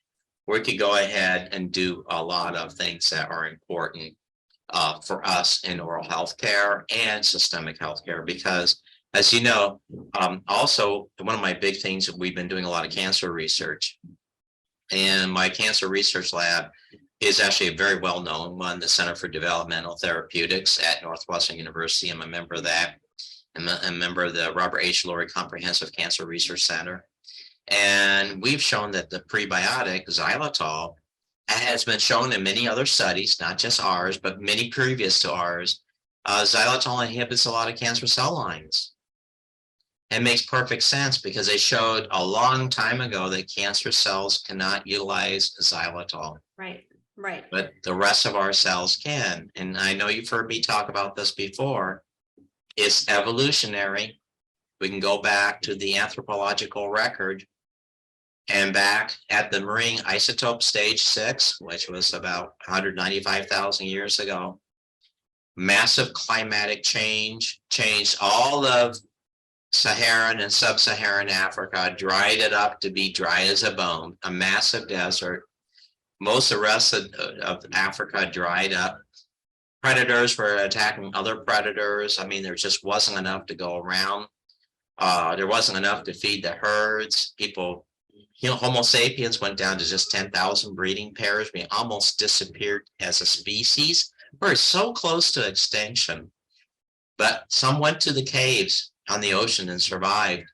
where we could go ahead and do a lot of things that are important for us in oral health care and systemic health care. Because, as you know, also one of my big things that we've been doing a lot of cancer research. And my cancer research lab is actually a very well-known one, the Center for Developmental Therapeutics at Northwestern University. I'm a member of that. I'm a member of the Robert H. Lurie Comprehensive Cancer Research Center. And we've shown that the prebiotic xylitol has been shown in many other studies, not just ours, but many previous to ours. Xylitol inhibits a lot of cancer cell lines. It makes perfect sense because they showed a long time ago that cancer cells cannot utilize xylitol. Right, right. But the rest of our cells can. And I know you've heard me talk about this before. It's evolutionary. We can go back to the anthropological record and back at the marine isotope stage 6, which was about 195,000 years ago. Massive climatic change changed all of Saharan and sub-Saharan Africa, dried it up to be dry as a bone, a massive desert. Most of the rest of Africa dried up. Predators were attacking other predators. I mean, there just wasn't enough to go around. There wasn't enough to feed the herds. People, Homo sapiens went down to just 10,000 breeding pairs. We almost disappeared as a species. We're so close to extinction. But some went to the caves on the ocean and survived.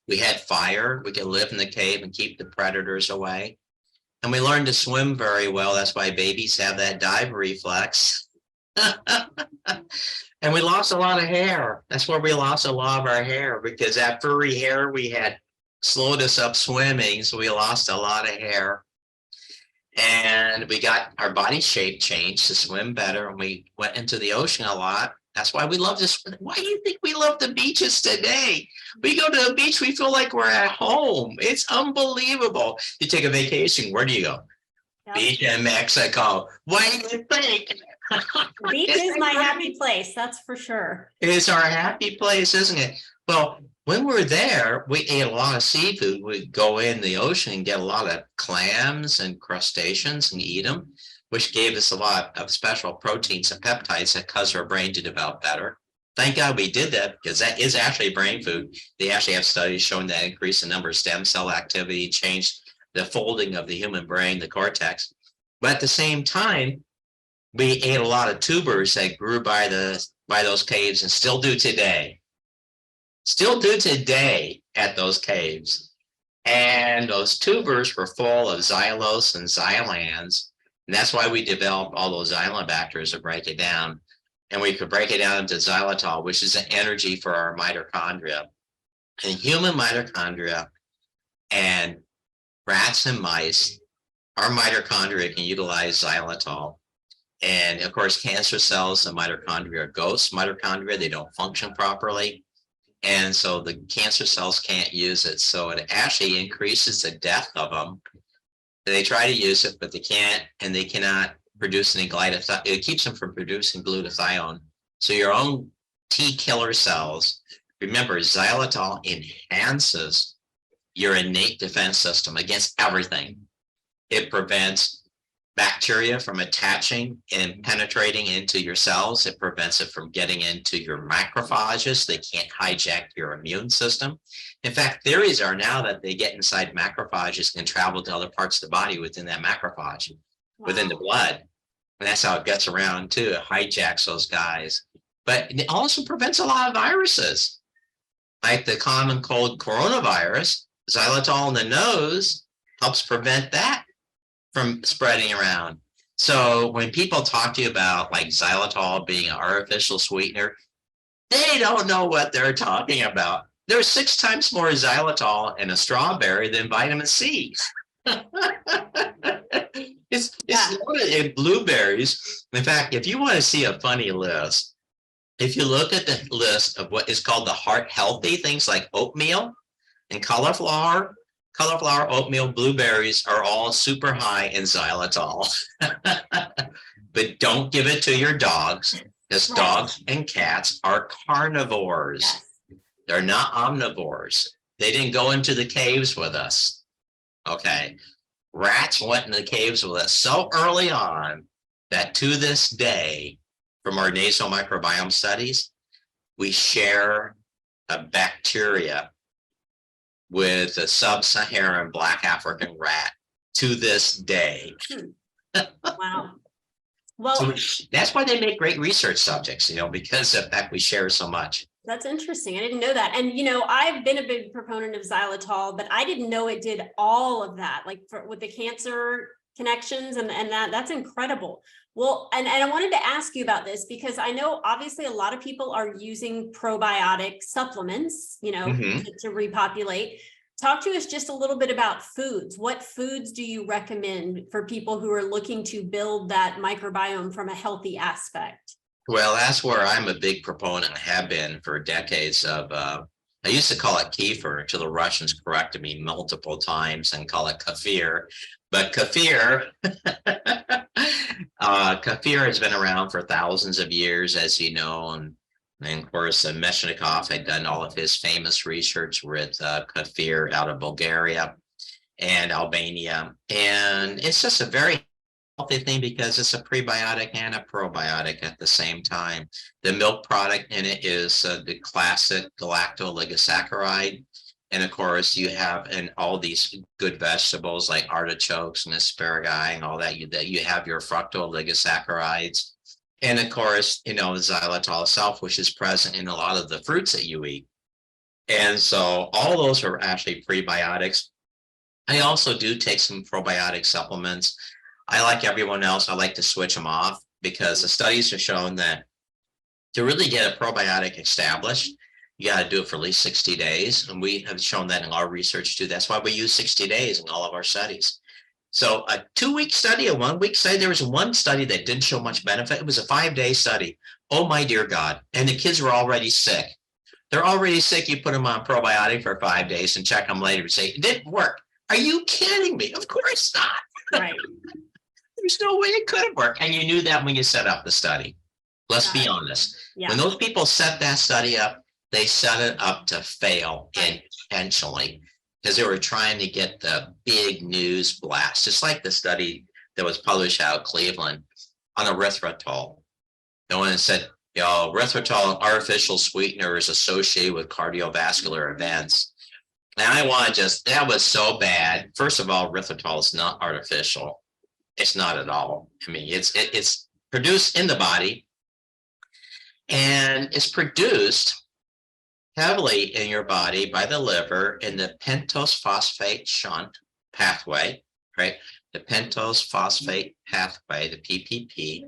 We had fire. We could live in the cave and keep the predators away. And we learned to swim very well. That's why babies have that dive reflex. And we lost a lot of hair. That's where we lost a lot of our hair, because that furry hair we had slowed us up swimming. So we lost a lot of hair. And we got our body shape changed to swim better. And we went into the ocean a lot. That's why we love this. Why do you think we love the beaches today? We go to the beach, we feel like we're at home. It's unbelievable. You take a vacation, where do you go? Yep. Beach in Mexico. Why do you think? Beach is my happy place, that's for sure. It's our happy place, isn't it? Well, when we're there, we ate a lot of seafood. We'd go in the ocean and get a lot of clams and crustaceans and eat them. which gave us a lot of special proteins and peptides that cause our brain to develop better. Thank God we did that, because that is actually brain food. They actually have studies showing that increased the number of stem cell activity, changed the folding of the human brain, the cortex. But at the same time, we ate a lot of tubers that grew by those caves, and still do today. Still do today at those caves. And those tubers were full of xylose and xylans. And that's why we developed all those xylobacters to break it down. And we could break it down into xylitol, which is the energy for our mitochondria. And human mitochondria and rats and mice, our mitochondria can utilize xylitol. And of course, cancer cells and mitochondria are ghost mitochondria. They don't function properly. And so the cancer cells can't use it. So it actually increases the death of them. They try to use it, but they can't, and they cannot produce any glutathione. It keeps them from producing glutathione. So your own T killer cells, remember, xylitol enhances your innate defense system against everything. It prevents bacteria from attaching and penetrating into your cells. It prevents it from getting into your macrophages. They can't hijack your immune system. In fact, theories are now that they get inside macrophages and travel to other parts of the body within that macrophage, within the blood. And that's how it gets around too. It hijacks those guys. But it also prevents a lot of viruses, like the common cold coronavirus. Xylitol in the nose helps prevent that from spreading around. So when people talk to you about like xylitol being an artificial sweetener, they don't know what they're talking about. There's 6 times more xylitol in a strawberry than vitamin C. It's loaded in blueberries. In fact, if you want to see a funny list, if you look at the list of what is called the heart healthy things like oatmeal and cauliflower, oatmeal, blueberries are all super high in xylitol. But don't give it to your dogs, because dogs and cats are carnivores. Yes. They're not omnivores. They didn't go into the caves with us. Okay. Rats went in the caves with us so early on that to this day, from our nasal microbiome studies, we share a bacteria with a sub-Saharan black African rat to this day. Wow. Well, So that's why they make great research subjects, because of the fact we share so much. that's interesting. I didn't know that. And, I've been a big proponent of xylitol, but I didn't know it did all of that, like with the cancer connections and that's incredible. Well, and I wanted to ask you about this because I know obviously a lot of people are using probiotic supplements, to repopulate. Talk to us just a little bit about foods. What foods do you recommend for people who are looking to build that microbiome from a healthy aspect? Well, that's where I'm a big proponent, have been for decades of, I used to call it kefir until the Russians corrected me multiple times and call it kefir. But kefir, kefir has been around for thousands of years, as you know, and of course, Meshnikov had done all of his famous research with kefir out of Bulgaria and Albania. And it's just a very healthy thing because it's a prebiotic and a probiotic at the same time. The milk product in it is the classic galactoligosaccharide. And of course, you have in all these good vegetables like artichokes and asparagus and all that, you have your fructooligosaccharides. And of course, xylitol itself, which is present in a lot of the fruits that you eat. And so all those are actually prebiotics. I also do take some probiotic supplements. I, like everyone else, I like to switch them off because the studies have shown that to really get a probiotic established, you got to do it for at least 60 days. And we have shown that in our research too. That's why we use 60 days in all of our studies. So a 2-week study, a 1-week study, there was one study that didn't show much benefit. It was a 5-day study. Oh my dear God. And the kids were already sick. They're already sick. You put them on probiotic for 5 days and check them later and say, it didn't work. Are you kidding me? Of course not. Right. There's no way it could have worked. And you knew that when you set up the study. Let's be honest. Yeah. When those people set that study up, they set it up to fail intentionally because they were trying to get the big news blast, just like the study that was published out of Cleveland on erythritol. The one that said, you know, erythritol, an artificial sweetener, is associated with cardiovascular events. And I want to just, that was so bad. First of all, erythritol is not artificial. It's not at all. I mean, it's produced in the body, and it's produced heavily in your body by the liver in the pentose phosphate shunt pathway, right? The pentose phosphate pathway, the PPP,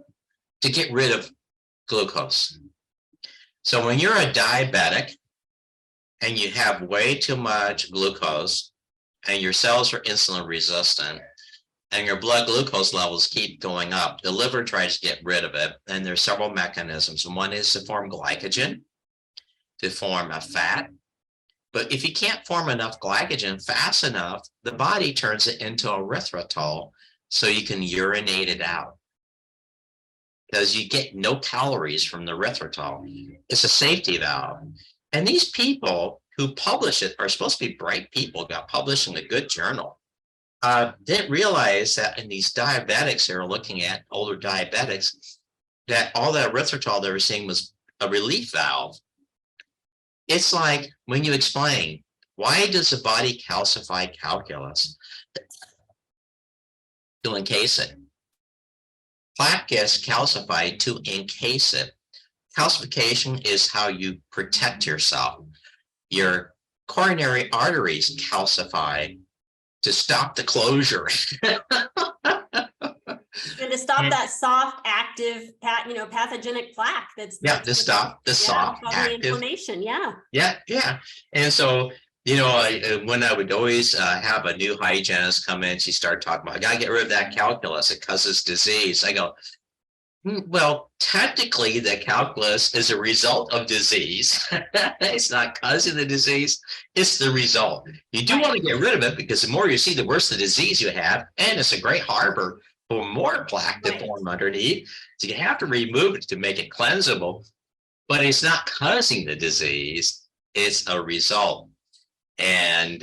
to get rid of glucose. So when you're a diabetic and you have way too much glucose and your cells are insulin resistant and your blood glucose levels keep going up, the liver tries to get rid of it. And there's several mechanisms. One is to form glycogen, to form a fat. But if you can't form enough glycogen fast enough, the body turns it into erythritol so you can urinate it out, because you get no calories from the erythritol. It's a safety valve. And these people who publish it are supposed to be bright people, got published in a good journal. Didn't realize that in these diabetics they were looking at, older diabetics, that all that erythritol they were seeing was a relief valve. It's like when you explain, why does the body calcify calculus? To encase it. Plaque gets calcified to encase it. Calcification is how you protect yourself. Your coronary arteries calcify to stop the closure. And to stop that soft, active, pathogenic plaque that's to stop the soft, active inflammation. Yeah. And so, when I would always have a new hygienist come in, she started talking about, I got to get rid of that calculus. It causes disease. I go, well, technically, the calculus is a result of disease. It's not causing the disease. It's the result. You do want to get rid of it, because the more you see, the worse the disease you have. And it's a great harbor for more plaque to form underneath. So you have to remove it to make it cleansable. But it's not causing the disease. It's a result. And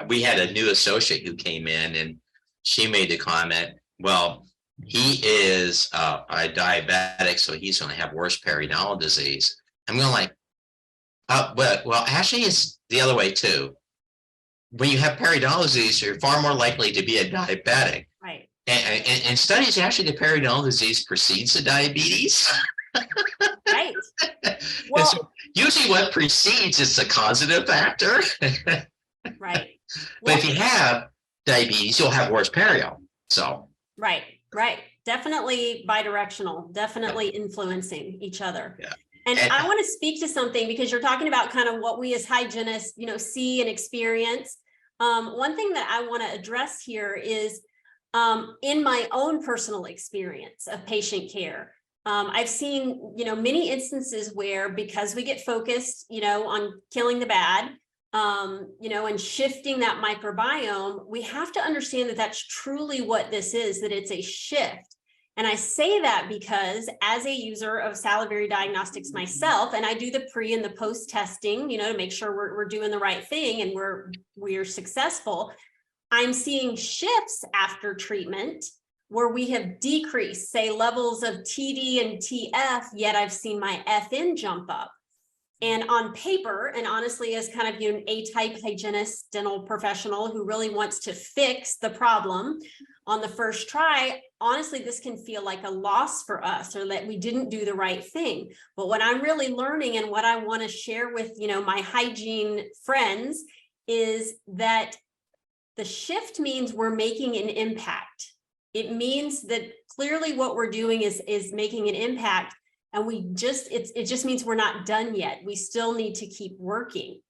we had a new associate who came in, and she made the comment, well, he is a diabetic, so he's going to have worse periodontal disease. I'm going like, well, actually, it's the other way too. When you have periodontal disease, you're far more likely to be a diabetic. Right. And studies, actually, the periodontal disease precedes the diabetes. Right. Well, so usually what precedes is the causative factor. Right. But if you have diabetes, you'll have worse perio. So. Right. Definitely bidirectional, definitely influencing each other. Yeah. And I want to speak to something, because you're talking about kind of what we as hygienists, see and experience. One thing that I want to address here is in my own personal experience of patient care. I've seen, many instances where, because we get focused, on killing the bad, and shifting that microbiome, we have to understand that that's truly what this is, that it's a shift. And I say that because as a user of salivary diagnostics myself, and I do the pre and the post testing, to make sure we're doing the right thing and we're successful, I'm seeing shifts after treatment where we have decreased, say, levels of TD and TF, yet I've seen my FN jump up. And on paper, and honestly, as kind of an A-type hygienist, dental professional who really wants to fix the problem on the first try, honestly, this can feel like a loss for us, or that we didn't do the right thing. But what I'm really learning, and what I want to share with, my hygiene friends, is that the shift means we're making an impact. It means that clearly what we're doing is making an impact. And it just means we're not done yet. We still need to keep working.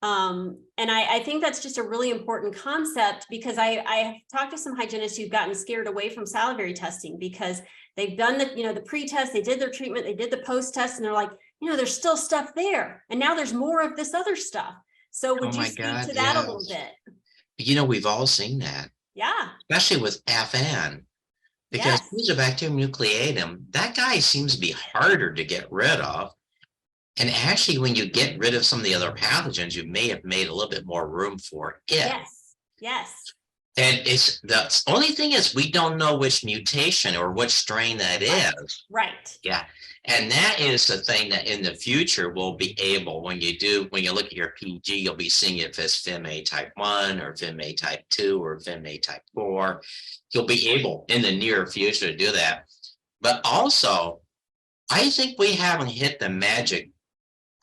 And I think that's just a really important concept, because I talked to some hygienists who've gotten scared away from salivary testing, because they've done the pre-test, they did their treatment, they did the post-test, and they're like, there's still stuff there. And now there's more of this other stuff. So would you speak to that a little bit? We've all seen that. Yeah. Especially with FN. Because Fusobacterium nucleatum, that guy seems to be harder to get rid of. And actually, when you get rid of some of the other pathogens, you may have made a little bit more room for it. Yes. And it's the only thing is we don't know which mutation or which strain that is. Right. Yeah. And that is the thing that in the future we'll be able, when you look at your PG, you'll be seeing if it's FIMA type 1 or FIMA type 2 or FIMA type 4. You'll be able in the near future to do that. But also, I think we haven't hit the magic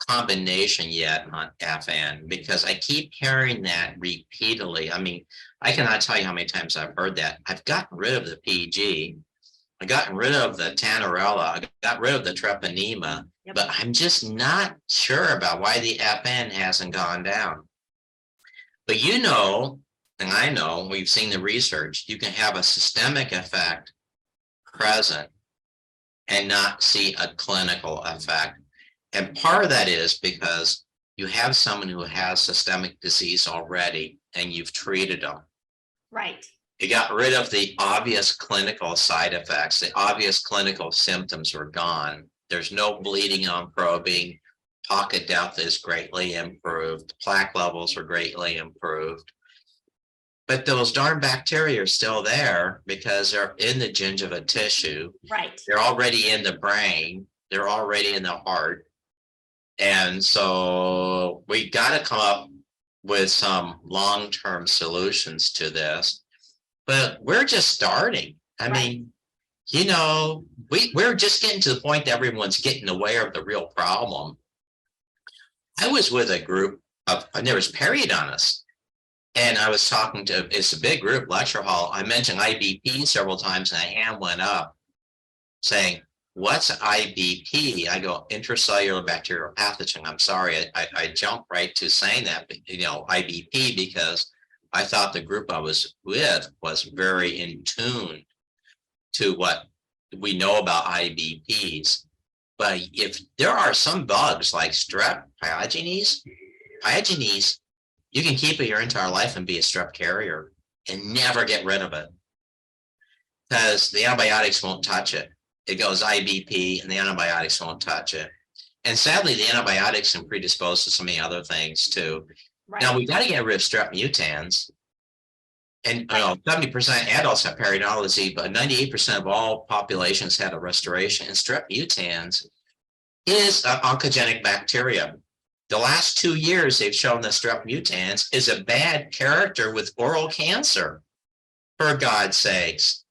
combination yet on FN, because I keep hearing that repeatedly. I mean, I cannot tell you how many times I've heard that. I've gotten rid of the PG. I gotten rid of the Tannerella. I got rid of the Treponema, but I'm just not sure about why the FN hasn't gone down. But you know, and I know, we've seen the research, you can have a systemic effect present and not see a clinical effect. And part of that is because you have someone who has systemic disease already and you've treated them. Right. You got rid of the obvious clinical side effects. The obvious clinical symptoms were gone. There's no bleeding on probing. Pocket depth is greatly improved. Plaque levels are greatly improved. But those darn bacteria are still there because they're in the gingiva tissue. Right. They're already in the brain. They're already in the heart. And so we got to come up with some long-term solutions to this. But we're just starting. I mean, you know, we're just getting to the point that everyone's getting aware of the real problem. I was with a group of, and there was periodontists, and I was talking to, it's a big group, lecture hall. I mentioned IBP several times, and a hand went up saying, what's IBP? I go, intracellular bacterial pathogen. I'm sorry, I jumped right to saying that, you know, IBP, because I thought the group I was with was very in tune to what we know about IBPs. But if there are some bugs like strep pyogenes, you can keep it your entire life and be a strep carrier and never get rid of it because the antibiotics won't touch it. It goes IBP and the antibiotics won't touch it. And sadly, the antibiotics can predispose to so many other things too. Right. Now, we got to get rid of strep mutans. And you know, 70% adults have periodontal, but 98% of all populations had a restoration. And strep mutans is an oncogenic bacteria. The last 2 years, they've shown that strep mutans is a bad character with oral cancer, for God's sakes.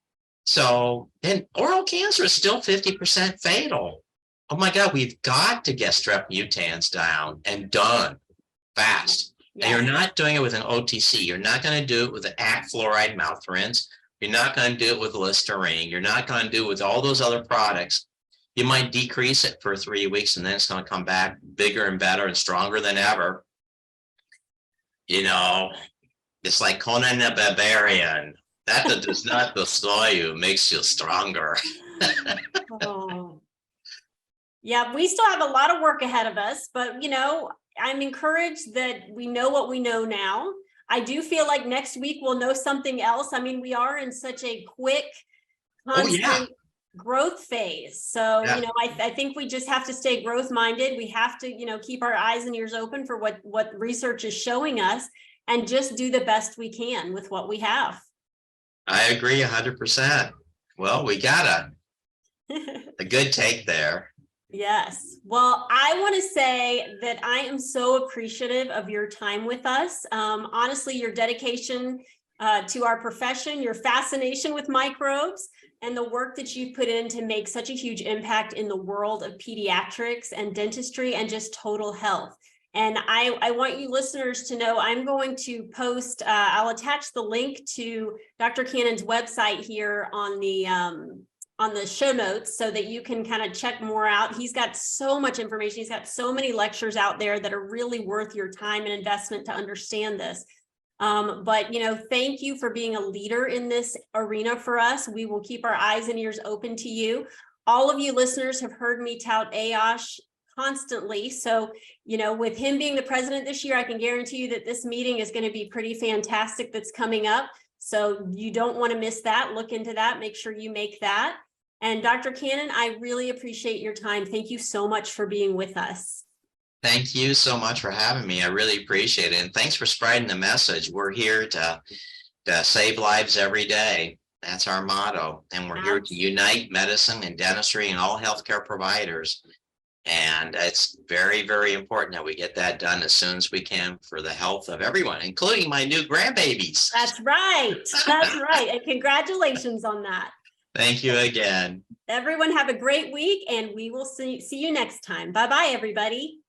So, and oral cancer is still 50% fatal. Oh my God, we've got to get strep mutans down and done fast. Yeah. And you're not doing it with an OTC. You're not going to do it with an ACT fluoride mouth rinse. You're not going to do it with Listerine. You're not going to do it with all those other products. You might decrease it for 3 weeks and then it's going to come back bigger and better and stronger than ever. You know, it's like Conan the Barbarian. That does not destroy you, makes you stronger. Oh. Yeah, we still have a lot of work ahead of us, but you know, I'm encouraged that we know what we know now. I do feel like next week we'll know something else. I mean, we are in such a quick, constant growth phase. So, you know, I think we just have to stay growth minded. We have to, you know, keep our eyes and ears open for what research is showing us and just do the best we can with what we have. I agree 100%. Well, we got a good take there. Yes. Well, I want to say that I am so appreciative of your time with us. Honestly, your dedication to our profession, your fascination with microbes, and the work that you put in to make such a huge impact in the world of pediatrics and dentistry and just total health. And I want you listeners to know I'm going to post, I'll attach the link to Dr. Cannon's website here on the show notes so that you can kind of check more out. He's got so much information. He's got so many lectures out there that are really worth your time and investment to understand this. But, you know, thank you for being a leader in this arena for us. We will keep our eyes and ears open to you. All of you listeners have heard me tout AOSH constantly. So, you know, with him being the president this year, I can guarantee you that this meeting is going to be pretty fantastic that's coming up. So you don't want to miss that. Look into that. Make sure you make that. And Dr. Cannon, I really appreciate your time. Thank you so much for being with us. Thank you so much for having me. I really appreciate it. And thanks for spreading the message. We're here to save lives every day. That's our motto. And we're here to unite medicine and dentistry and all healthcare providers. And it's very, very important that we get that done as soon as we can for the health of everyone, including my new grandbabies. That's right. That's right. And congratulations on that. Thank you again. Everyone have a great week, and we will see you next time. Bye-bye, everybody.